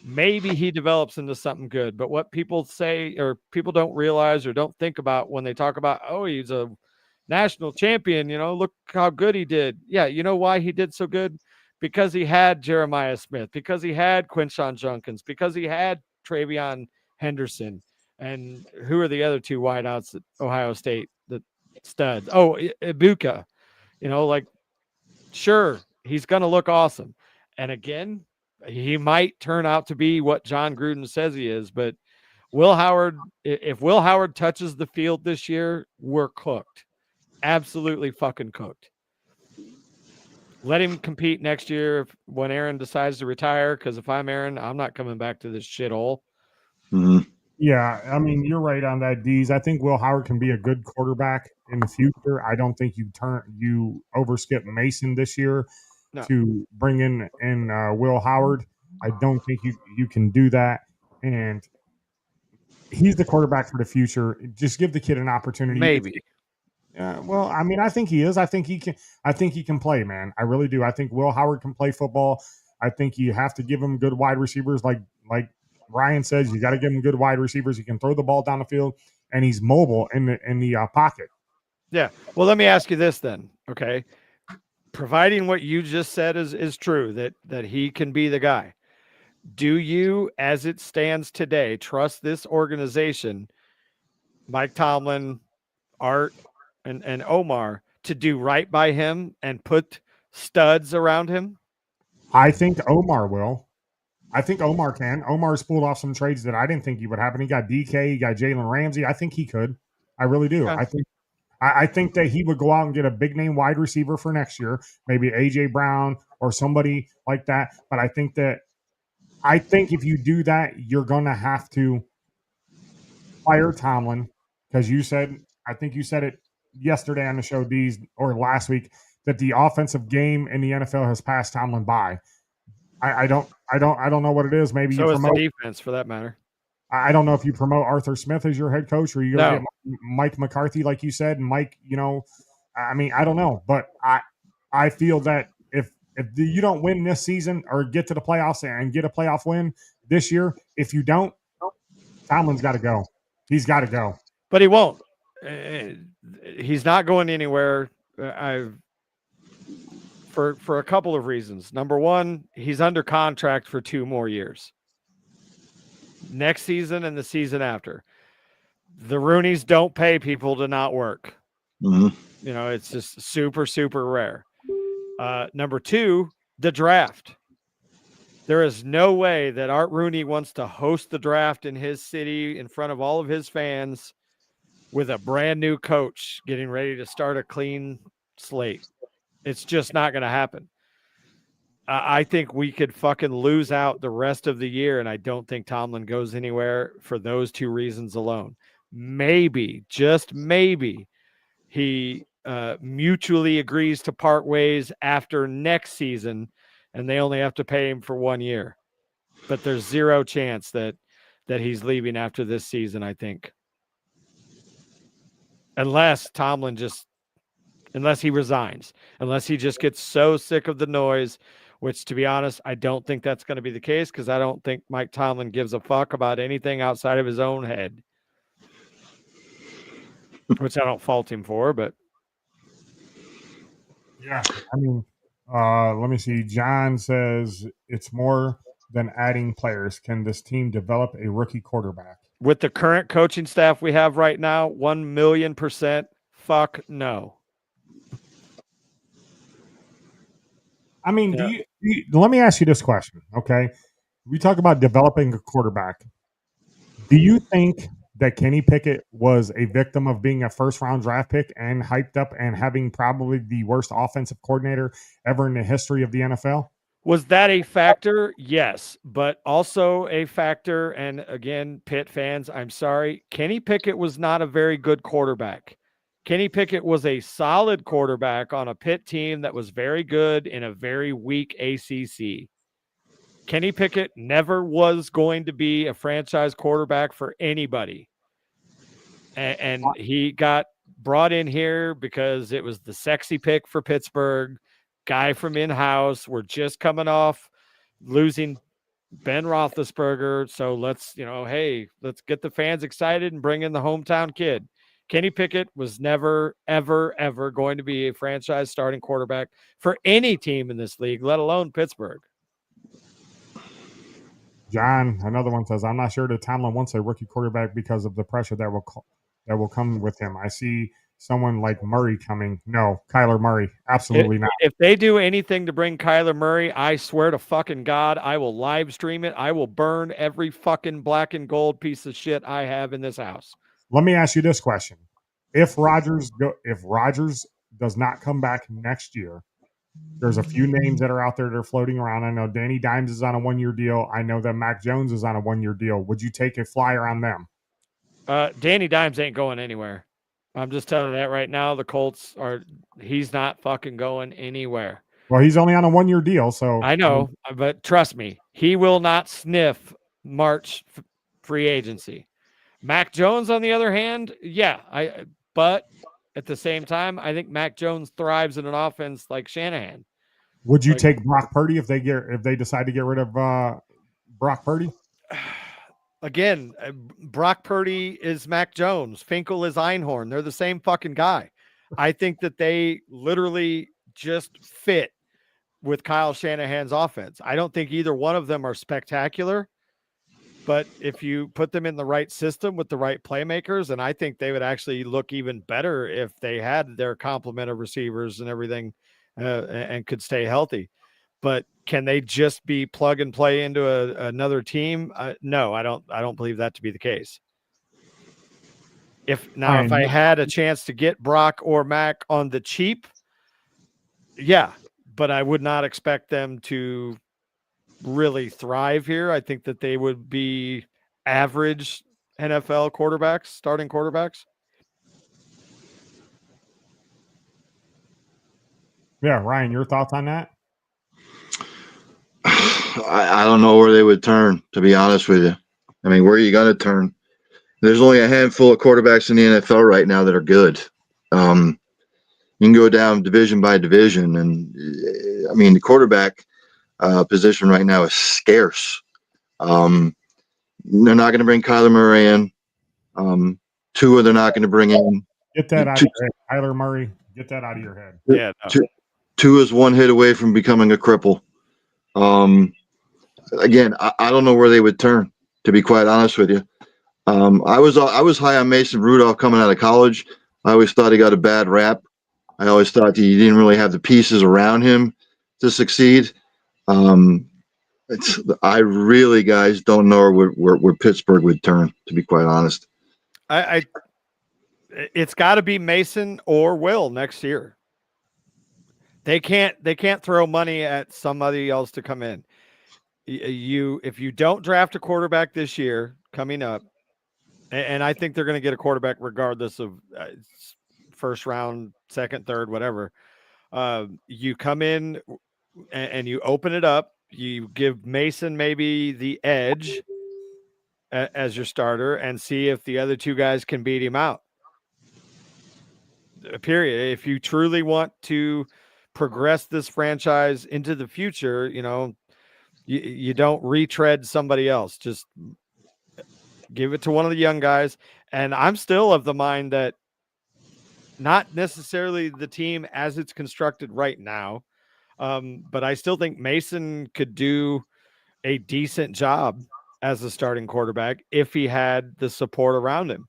Maybe he develops into something good, but what people say or people don't realize or don't think about when they talk about, oh, he's a national champion, you know, look how good he did. Yeah, you know why he did so good? because he had Jeremiah Smith, because he had Quinshon Junkins, because he had Travion Henderson. And who are the other two wideouts at Ohio State, the studs? Oh, Ibuka. Like, sure, he's going to look awesome. And again, he might turn out to be what John Gruden says he is. But if Will Howard touches the field this year, we're cooked. Absolutely fucking cooked. Let him compete next year when Aaron decides to retire, because if I'm Aaron, I'm not coming back to this shithole. Mhm. Yeah, I mean, you're right on that, Dees. I think Will Howard can be a good quarterback in the future. I don't think you overskip Mason this year to bring in Will Howard. I don't think you can do that. And he's the quarterback for the future. Just give the kid an opportunity. Maybe. Well, I mean, I think he is. I think he can. I think he can play, man. I really do. I think Will Howard can play football. I think you have to give him good wide receivers, like Ryan says. You got to give him good wide receivers. He can throw the ball down the field, and he's mobile in the pocket. Yeah. Well, let me ask you this then. Okay. Providing what you just said is true, that he can be the guy. Do you, as it stands today, trust this organization, Mike Tomlin, Art, and Omar, to do right by him and put studs around him? I think Omar will. I think Omar can. Omar's pulled off some trades that I didn't think he would happen. He got DK, he got Jalen Ramsey. I think he could. I really do. Okay. I think that he would go out and get a big name wide receiver for next year, maybe AJ Brown or somebody like that. But I think if you do that, you're gonna have to fire Tomlin, because I think you said it yesterday on the show, D's, or last week, that the offensive game in the NFL has passed Tomlin by. I don't know what it is. Maybe so you is promote the defense, for that matter. I don't know if you promote Arthur Smith as your head coach, or you're going to No. get Mike McCarthy, like you said. And Mike, I mean, I don't know. But I feel that if you don't win this season or get to the playoffs and get a playoff win this year, if you don't, Tomlin's got to go. He's got to go. But he won't. He's not going anywhere. For a couple of reasons. Number one, he's under contract for 2 more years. Next season and the season after. The Rooneys don't pay people to not work. Mm-hmm. It's just super, super rare. Number 2, the draft. There is no way that Art Rooney wants to host the draft in his city in front of all of his fans with a brand new coach getting ready to start a clean slate. It's just not going to happen. I think we could fucking lose out the rest of the year, and I don't think Tomlin goes anywhere for those 2 reasons alone. Maybe, just maybe, he mutually agrees to part ways after next season, and they only have to pay him for 1 year. But there's 0 chance that he's leaving after this season, I think. Unless he resigns, unless he just gets so sick of the noise, which, to be honest, I don't think that's going to be the case, because I don't think Mike Tomlin gives a fuck about anything outside of his own head, which I don't fault him for, but. Yeah. I mean, let me see. John says it's more than adding players. Can this team develop a rookie quarterback? With the current coaching staff we have right now, 1,000,000% fuck no. I mean, let me ask you this question, okay? We talk about developing a quarterback. Do you think that Kenny Pickett was a victim of being a first-round draft pick and hyped up and having probably the worst offensive coordinator ever in the history of the NFL? Was that a factor? Yes, but also a factor, and again, Pitt fans, I'm sorry, Kenny Pickett was not a very good quarterback. Kenny Pickett was a solid quarterback on a Pitt team that was very good in a very weak ACC. Kenny Pickett never was going to be a franchise quarterback for anybody. And he got brought in here because it was the sexy pick for Pittsburgh. Guy from in-house. We're just coming off losing Ben Roethlisberger. So let's get the fans excited and bring in the hometown kid. Kenny Pickett was never, ever, ever going to be a franchise starting quarterback for any team in this league, let alone Pittsburgh. John, another one says, I'm not sure that Tomlin wants a rookie quarterback because of the pressure that will come with him. I see someone like Murray coming. No, Kyler Murray. Absolutely not. If they do anything to bring Kyler Murray, I swear to fucking God, I will live stream it. I will burn every fucking black and gold piece of shit I have in this house. Let me ask you this question. If Rodgers does not come back next year, there's a few names that are out there that are floating around. I know Danny Dimes is on a 1-year deal. I know that Mac Jones is on a 1-year deal. Would you take a flyer on them? Danny Dimes ain't going anywhere. I'm just telling you that right now. The Colts he's not fucking going anywhere. Well, he's only on a 1-year deal, so I know, but trust me, he will not sniff March free agency. Mac Jones, on the other hand, but at the same time, I think Mac Jones thrives in an offense like Shanahan. Would you take Brock Purdy if they decide to get rid of Brock Purdy? Again, Brock Purdy is Mac Jones. Finkel is Einhorn. They're the same fucking guy. I think that they literally just fit with Kyle Shanahan's offense. I don't think either one of them are spectacular, but if you put them in the right system with the right playmakers, and I think they would actually look even better if they had their complement of receivers and everything and could stay healthy. But can they just be plug and play into another team? No, I don't believe that to be the case. If I had a chance to get Brock or Mac on the cheap, yeah, but I would not expect them to really thrive here. I think that they would be average NFL quarterbacks, starting quarterbacks. Yeah, Ryan, your thoughts on that? I don't know where they would turn, to be honest with you. I mean, where are you going to turn? There's only a handful of quarterbacks in the NFL right now that are good. You can go down division by division, and I mean, the quarterback position right now is scarce. They're not going to bring Kyler Murray in. Tua, they're not going to bring in. Get that out of your head. Kyler Murray, get that out of your head. Yeah. No. Tua's one hit away from becoming a cripple. Again, I don't know where they would turn, to be quite honest with you. I was high on Mason Rudolph coming out of college. I always thought he got a bad rap. I always thought he didn't really have the pieces around him to succeed. I really, guys, don't know where Pittsburgh would turn, to be quite honest. It's got to be Mason or Will next year. They can't throw money at somebody else to come in. If you don't draft a quarterback this year coming up, and I think they're going to get a quarterback regardless of first round, second, third, whatever. You come in and you open it up. You give Mason maybe the edge as your starter and see if the other two guys can beat him out. Period. If you truly want to progress this franchise into the future, you don't retread somebody else. Just give it to one of the young guys. And I'm still of the mind that not necessarily the team as it's constructed right now, but I still think Mason could do a decent job as a starting quarterback if he had the support around him.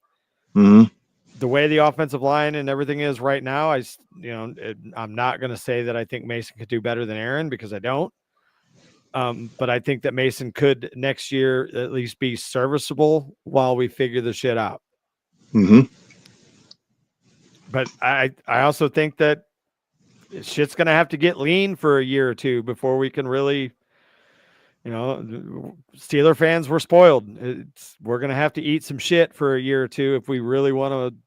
Mm-hmm. The way the offensive line and everything is right now, I'm not going to say that I think Mason could do better than Aaron because I don't. But I think that Mason could next year at least be serviceable while we figure the shit out. Mm-hmm. But I also think that shit's going to have to get lean for a year or two before we can really, Steeler fans were spoiled. We're going to have to eat some shit for a year or two if we really want to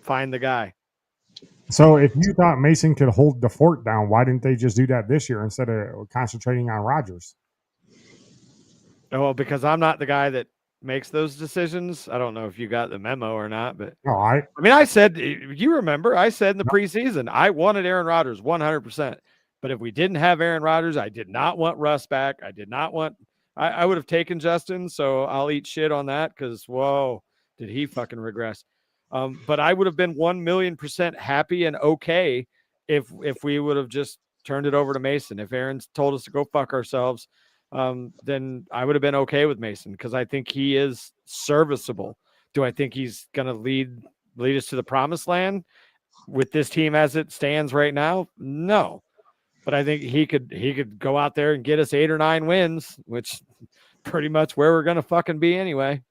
find the guy. So if you thought Mason could hold the fort down, why didn't they just do that this year instead of concentrating on Rodgers? Oh, because I'm not the guy that makes those decisions. I don't know if you got the memo or not, but no, I said, you remember, I said in the preseason, I wanted Aaron Rodgers 100%. But if we didn't have Aaron Rodgers, I did not want Russ back. I did not want, I would have taken Justin. So I'll eat shit on that because, whoa, did he fucking regress? But I would have been 1,000,000% happy and okay if we would have just turned it over to Mason. If Aaron's told us to go fuck ourselves, then I would have been okay with Mason because I think he is serviceable. Do I think he's going to lead us to the promised land with this team as it stands right now? No. But I think he could go out there and get us 8 or 9 wins, which pretty much where we're going to fucking be anyway.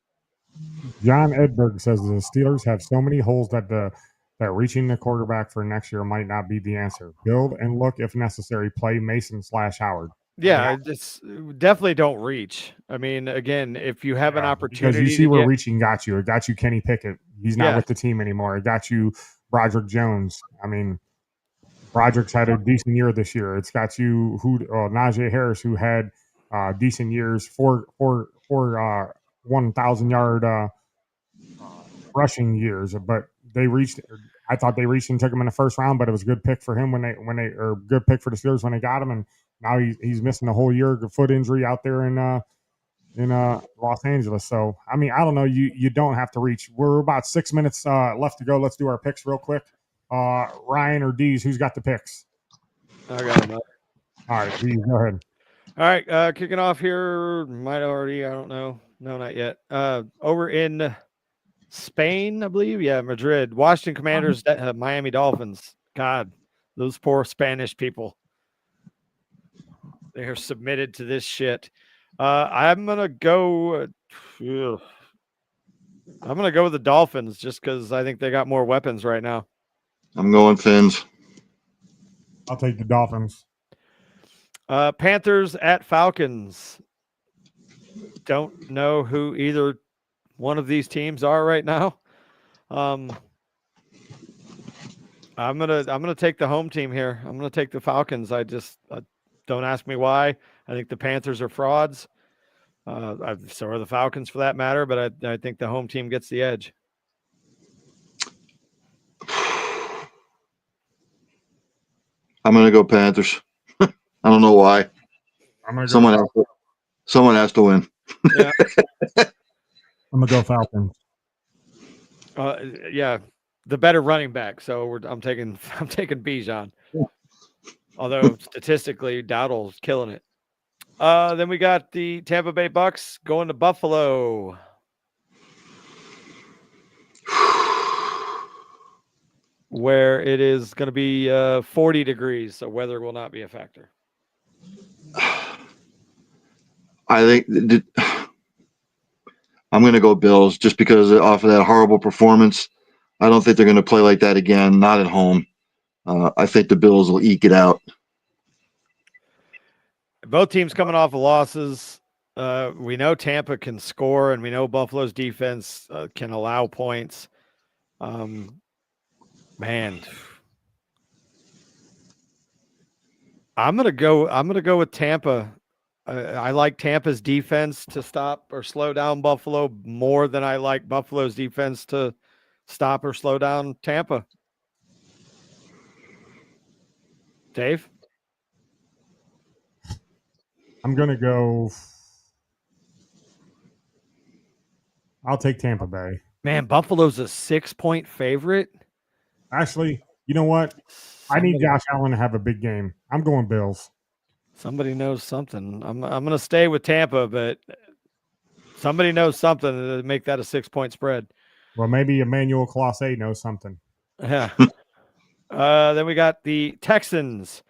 John Edberg says the Steelers have so many holes that reaching the quarterback for next year might not be the answer. Build and look if necessary. Play Mason/Howard. Yeah, it's definitely don't reach. I mean, again, if you have an opportunity, because you see where reaching got you. It got you Kenny Pickett. He's not with the team anymore. It got you Broderick Jones. I mean, Broderick's had a decent year this year. It's got you Najee Harris, who had decent years, four 1,000-yard rushing years. But they reached. I thought they reached and took him in the first round, but it was a good pick for him or good pick for the Steelers when they got him, and now he's missing the whole year, foot injury out there in Los Angeles. So I mean, I don't know. You don't have to reach. We're about 6 minutes left to go. Let's do our picks real quick. Ryan or Dees, who's got the picks? I got them up. All right, Dees, go ahead. All right, kicking off here. Might already. I don't know. No, not yet. Over in Spain, I believe. Yeah, Madrid. Washington Commanders, Miami Dolphins. God, those poor Spanish people. They are submitted to this shit. I'm gonna go. I'm gonna go with the Dolphins just because I think they got more weapons right now. I'm going Fins. I'll take the Dolphins. Panthers at Falcons. Don't know who either one of these teams are right now. I'm gonna take the home team here. I'm gonna take the Falcons. Don't ask me why. I think the Panthers are frauds. So are the Falcons for that matter, but I think the home team gets the edge. I'm going to go Panthers. I don't know why. Someone has to win. Yeah. I'm going to go Falcons. Yeah, the better running back. So I'm taking Bijan. Yeah. Although statistically, Dowdle's killing it. Then we got the Tampa Bay Bucks going to Buffalo. Where it is going to be 40 degrees, so weather will not be a factor. I think I'm going to go Bills just because off of that horrible performance. I don't think they're going to play like that again, not at home. I think the Bills will eke it out. Both teams coming off of losses. We know Tampa can score, and we know Buffalo's defense can allow points. Man, I'm gonna go with Tampa. I like Tampa's defense to stop or slow down Buffalo more than I like Buffalo's defense to stop or slow down Tampa. Dave? I'm gonna go. I'll take Tampa Bay. Man, Buffalo's a 6-point favorite. Actually, you know what? I need Josh Allen to have a big game. I'm going Bills. Somebody knows something. I'm going to stay with Tampa, but somebody knows something to make that a 6-point spread. Well, maybe Emmanuel Clase knows something. Yeah. Then we got the Texans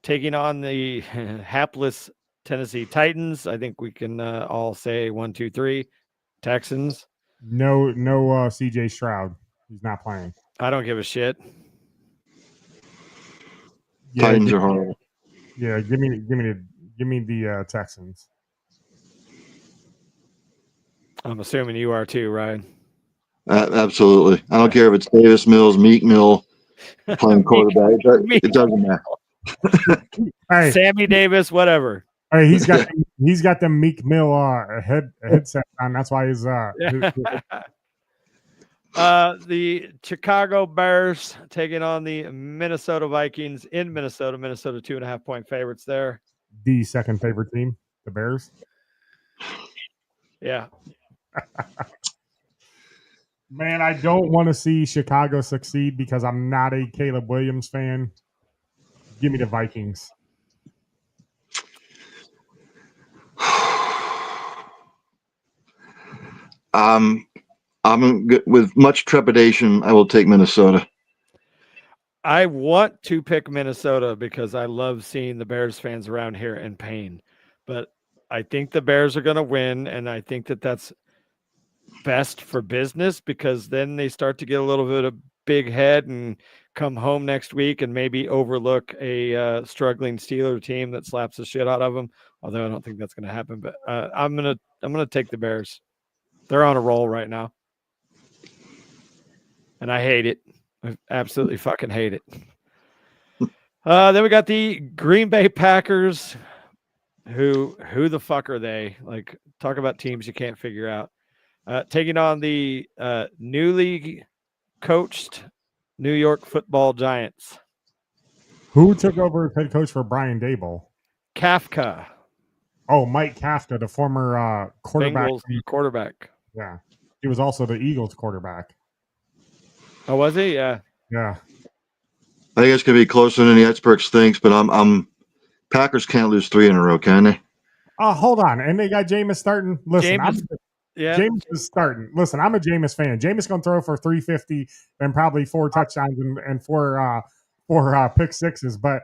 taking on the hapless Tennessee Titans. I think we can all say 1, 2, 3. Texans. No, CJ Stroud. He's not playing. I don't give a shit. Yeah, Titans are horrible. Yeah, give me the Texans. I'm assuming you are too, Ryan. Absolutely. I don't care if it's Davis Mills, Meek Mill playing quarterback. It doesn't matter. Hey, Sammy Davis, whatever. Hey, he's got the Meek Mill headset on. That's why he's the Chicago Bears taking on the Minnesota Vikings in Minnesota. Minnesota 2.5-point favorites there. The second favorite team, the Bears. Yeah. Man, I don't want to see Chicago succeed because I'm not a Caleb Williams fan. Give me the Vikings. With much trepidation, I will take Minnesota. I want to pick Minnesota because I love seeing the Bears fans around here in pain, but I think the Bears are going to win, and I think that that's best for business because then they start to get a little bit of big head and come home next week and maybe overlook a struggling Steeler team that slaps the shit out of them. Although I don't think that's going to happen, but I'm gonna take the Bears. They're on a roll right now, and I hate it. I absolutely fucking hate it. Then we got the Green Bay Packers. Who the fuck are they? Like, talk about teams you can't figure out. Taking on the newly coached New York Football Giants. Who took over as head coach for Brian Dable? Kafka. Oh, Mike Kafka, the former quarterback. Bengals quarterback. Yeah, he was also the Eagles quarterback. Oh, was he? Yeah. Yeah. I think it's gonna be closer than the experts thinks, but I'm Packers can't lose 3 in a row, can they? Hold on, and they got Jameis starting. Listen, Jameis is starting. Listen, I'm a Jameis fan. Jameis gonna throw for 350 and probably 4 touchdowns and 4 pick sixes. But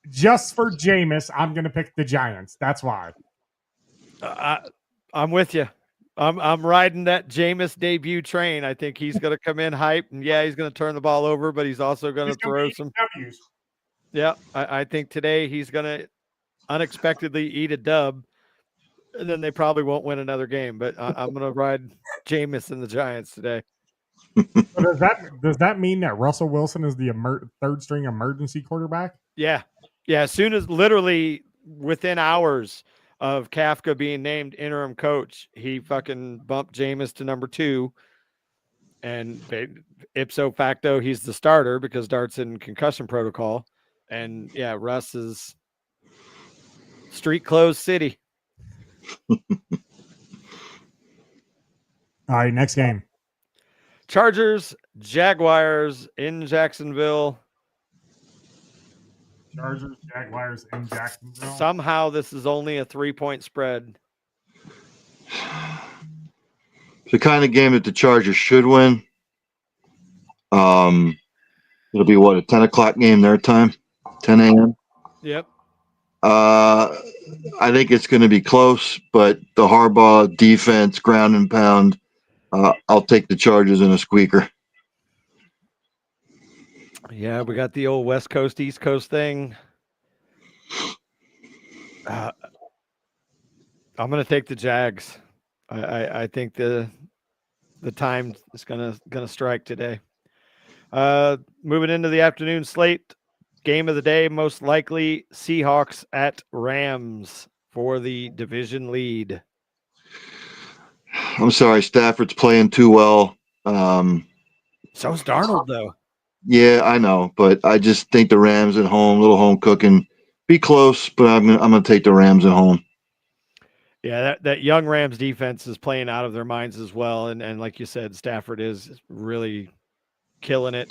just for Jameis, I'm gonna pick the Giants. That's why. I'm with you. I'm riding that Jameis debut train. I think he's going to come in hype, and yeah, he's going to turn the ball over, but he's also going to throw some W's. Yeah, I think today he's going to unexpectedly eat a dub, and then they probably won't win another game. But I'm going to ride Jameis and the Giants today. So does that mean that Russell Wilson is the third string emergency quarterback? Yeah. As soon as literally within hours of Kafka being named interim coach, he fucking bumped Jameis to number 2. And ipso facto, he's the starter because Dart's in concussion protocol. And yeah, Russ is street closed city. All right, next game. Chargers, Jaguars in Jacksonville. Chargers, Jaguars in Jacksonville. Somehow this is only a 3-point spread. It's the kind of game that the Chargers should win. It'll be a 10 o'clock game their time, 10 a.m. Yep. I think it's going to be close, but the Harbaugh defense, ground and pound, I'll take the Chargers in a squeaker. Yeah, we got the old West Coast, East Coast thing. I'm going to take the Jags. I think the time is gonna strike today. Moving into the afternoon slate, game of the day, most likely Seahawks at Rams for the division lead. I'm sorry, Stafford's playing too well. So's Darnold, though. Yeah, I know, but I just think the Rams at home, little home cooking, be close, but I'm gonna take the Rams at home. Yeah, that young Rams defense is playing out of their minds as well, and like you said, Stafford is really killing it.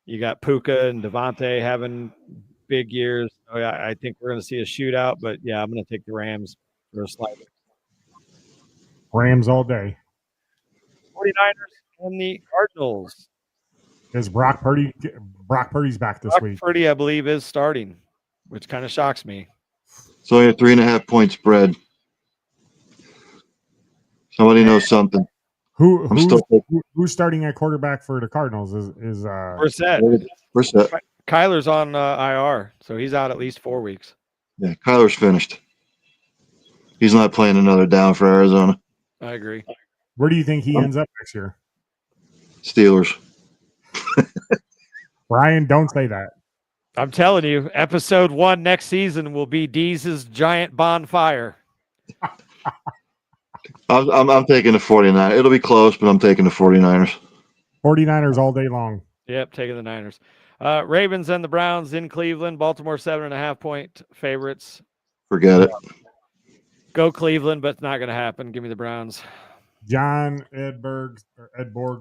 You got Puka and Devontae having big years. So yeah, I think we're going to see a shootout, but yeah, I'm going to take the Rams for a slight. Rams all day. 49ers and the Cardinals. Is Brock Purdy's back this week? Brock Purdy, I believe, is starting, which kind of shocks me. It's only a 3.5-point spread. Somebody knows something. Who's starting at quarterback for the Cardinals? Is Brissett. Kyler's on IR, so he's out at least 4 weeks. Yeah, Kyler's finished. He's not playing another down for Arizona. I agree. Where do you think he ends up next year? Steelers. Brian, don't say that. I'm telling you, episode 1 next season will be Deez's giant bonfire. I'm taking the 49ers. It'll be close, but I'm taking the 49ers. 49ers all day long. Yep, taking the Niners. Ravens and the Browns in Cleveland. Baltimore 7.5-point favorites. Forget it. Go Cleveland, but it's not going to happen. Give me the Browns. John Edborg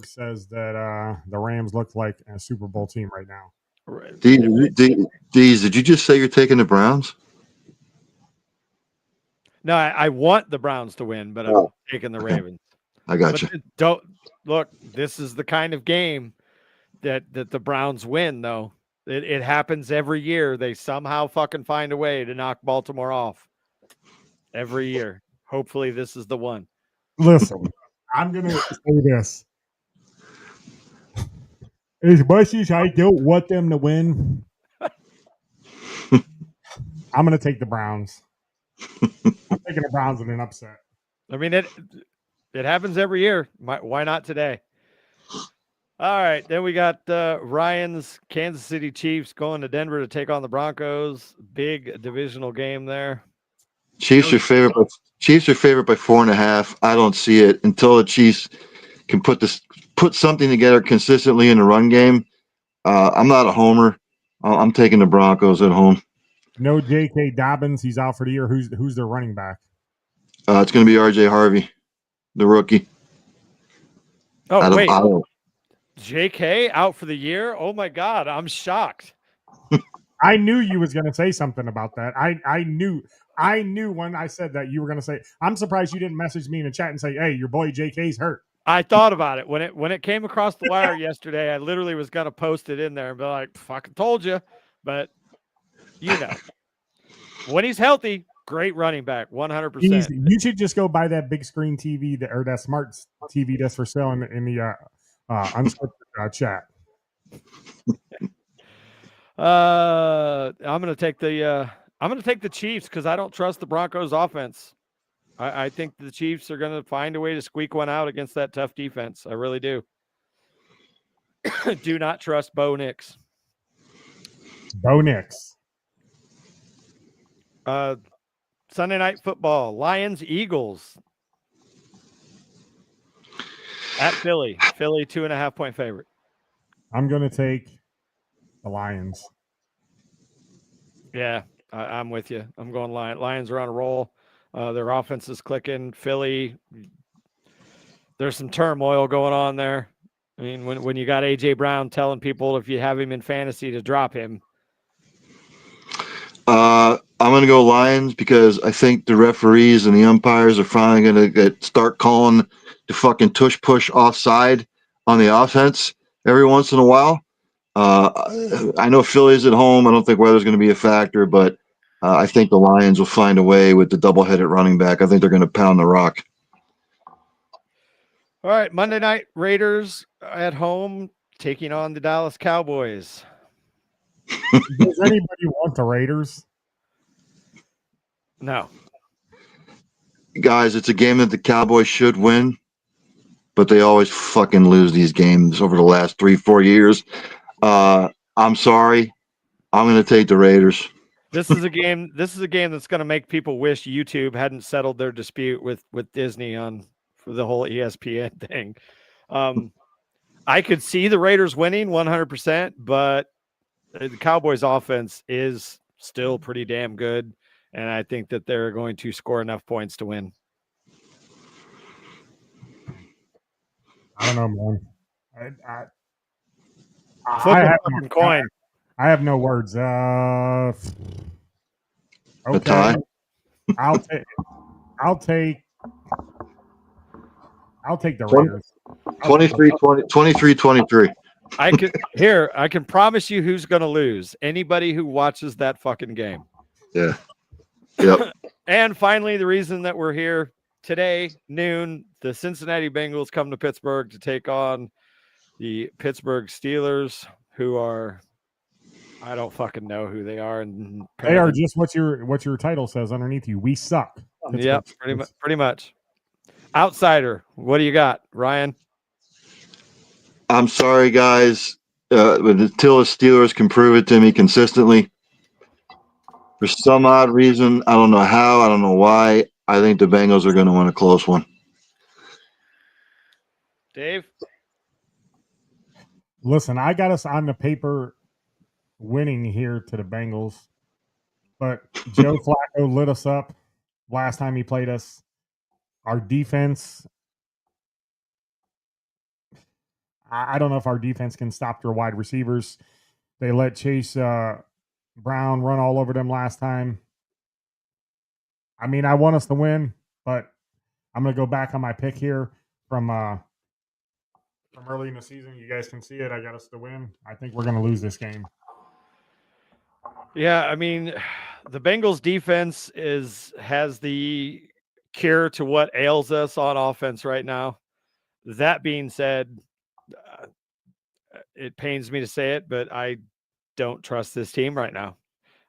says that the Rams look like a Super Bowl team right now. Right. Deez, did you just say you're taking the Browns? No, I want the Browns to win, but I'm Oh, taking the okay. Ravens. I got But you. don't look. This is the kind of game that the Browns win, though. It happens every year. They somehow fucking find a way to knock Baltimore off every year. Hopefully, this is the one. Listen, I'm gonna say this. As much as I don't want them to win, I'm gonna take the Browns. I'm taking the Browns in an upset. I mean, it happens every year. Why not today? All right, then we got Ryan's Kansas City Chiefs going to Denver to take on the Broncos. Big divisional game there. Chiefs are favored by 4.5. I don't see it until the Chiefs can put something together consistently in the run game. I'm not a homer. I'm taking the Broncos at home. No J.K. Dobbins, he's out for the year. Who's their running back? It's going to be R.J. Harvey, the rookie. Oh, wait. J.K. out for the year? Oh, my God. I'm shocked. I knew you was going to say something about that. I knew when I said that you were going to say. I'm surprised you didn't message me in the chat and say, "Hey, your boy JK's hurt." I thought about it when it came across the wire yesterday. I literally was going to post it in there and be like, "Fucking told you," but when he's healthy, great running back, 100%. You should just go buy that big screen TV or that smart TV that's for sale in the unscripted chat. I'm gonna take the Chiefs because I don't trust the Broncos offense. I think the Chiefs are gonna find a way to squeak one out against that tough defense. I really do. Do not trust Bo Nix. Bo Nix. Sunday Night Football, Lions, Eagles. At Philly. Philly 2.5-point favorite. I'm going to take the Lions. Yeah, I'm with you. I'm going Lions. Lions are on a roll. Their offense is clicking. Philly, there's some turmoil going on there. I mean, when you got A.J. Brown telling people if you have him in fantasy to drop him. I'm going to go Lions because I think the referees and the umpires are finally going to start calling the fucking tush push offside on the offense every once in a while. I know Philly's at home. I don't think weather's going to be a factor, but I think the Lions will find a way with the double-headed running back. I think they're going to pound the rock. All right, Monday night, Raiders at home taking on the Dallas Cowboys. Does anybody want the Raiders? No. Guys, it's a game that the Cowboys should win, but they always fucking lose these games over the last 3-4 years. I'm sorry. I'm going to take the Raiders. This is a game that's going to make people wish YouTube hadn't settled their dispute with Disney for the whole ESPN thing. I could see the Raiders winning 100%, but the Cowboys offense is still pretty damn good. And I think that they're going to score enough points to win. I don't know, man. Flip a fucking coin. I have no words. Okay. A tie? I'll take the Raiders. 23-23. I can promise you who's going to lose. Anybody who watches that fucking game. Yeah. Yep. And finally, the reason that we're here today, noon, the Cincinnati Bengals come to Pittsburgh to take on the Pittsburgh Steelers, who are, I don't fucking know who they are. And they are just what your title says underneath you. We suck. Yeah, pretty much. Outsider, what do you got, Ryan? I'm sorry, guys, but until the Steelers can prove it to me consistently, for some odd reason, I don't know how, I don't know why, I think the Bengals are going to win a close one. Dave? Listen, I got us on the paper winning here to the Bengals, but Joe Flacco lit us up last time he played us. Our defense I don't know if our defense can stop their wide receivers. They let Chase Brown run all over them last time. I mean, I want us to win, but I'm going to go back on my pick here from early in the season. You guys can see it. I got us to win. I think we're going to lose this game. Yeah, I mean, the Bengals defense has the cure to what ails us on offense right now. That being said, it pains me to say it, but I don't trust this team right now.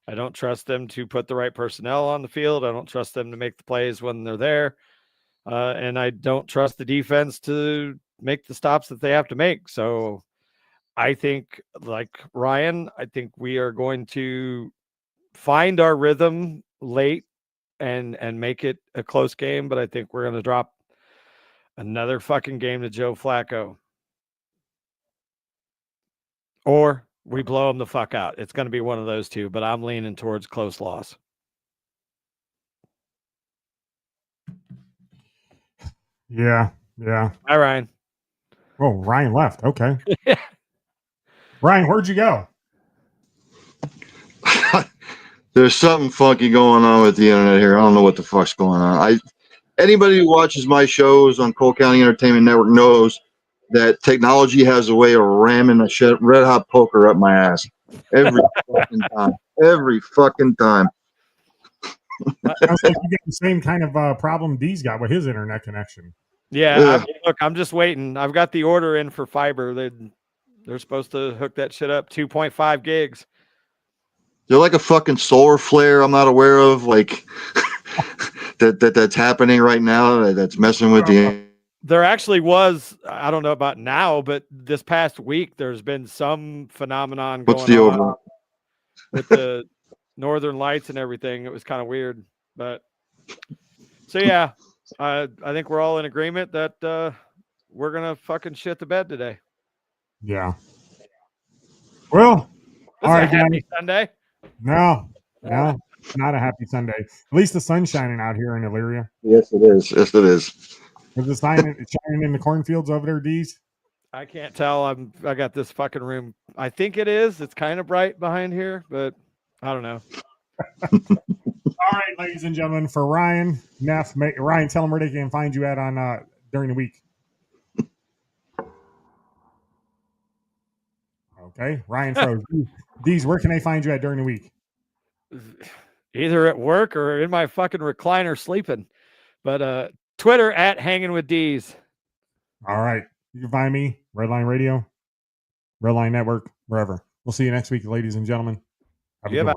I don't trust them to put the right personnel on the field. I don't trust them to make the plays when they're there. And I don't trust the defense to make the stops that they have to make. So I think, like Ryan, I think we are going to find our rhythm late and make it a close game. But I think we're going to drop another fucking game to Joe Flacco. Or we blow them the fuck out. It's going to be one of those two, but I'm leaning towards close loss. Yeah. Hi, Ryan. Oh, Ryan left. Okay. Ryan, where'd you go? There's something funky going on with the internet here. I don't know what the fuck's going on. Anybody who watches my shows on Cole County Entertainment Network knows that technology has a way of ramming a red hot poker up my ass every fucking time. Every fucking time. Sounds like you get the same kind of problem D's got with his internet connection. Yeah, I'm just waiting. I've got the order in for fiber. They're supposed to hook that shit up 2.5 gigs. They're like a fucking solar flare I'm not aware of, like that's happening right now that's messing with the. There actually was, I don't know about now, but this past week there's been some phenomenon going on with the northern lights and everything. It was kind of weird, but so yeah, I think we're all in agreement that we're gonna fucking shit the bed today. Yeah. Well, all right, happy Sunday. No, not a happy Sunday. At least the sun's shining out here in Elyria. Yes, it is. Yes, it is. Is it shining in the cornfields over there, D's? I can't tell. I got this fucking room. I think it is. It's kind of bright behind here, but I don't know. All right, ladies and gentlemen, for Ryan, Neff, Ryan, tell them where they can find you at on during the week. Okay, Ryan froze. D's, where can they find you at during the week? Either at work or in my fucking recliner sleeping. But Twitter at Hanging with D's. All right. You can find me, Redline Radio, Redline Network, wherever. We'll see you next week, ladies and gentlemen. Have a good one.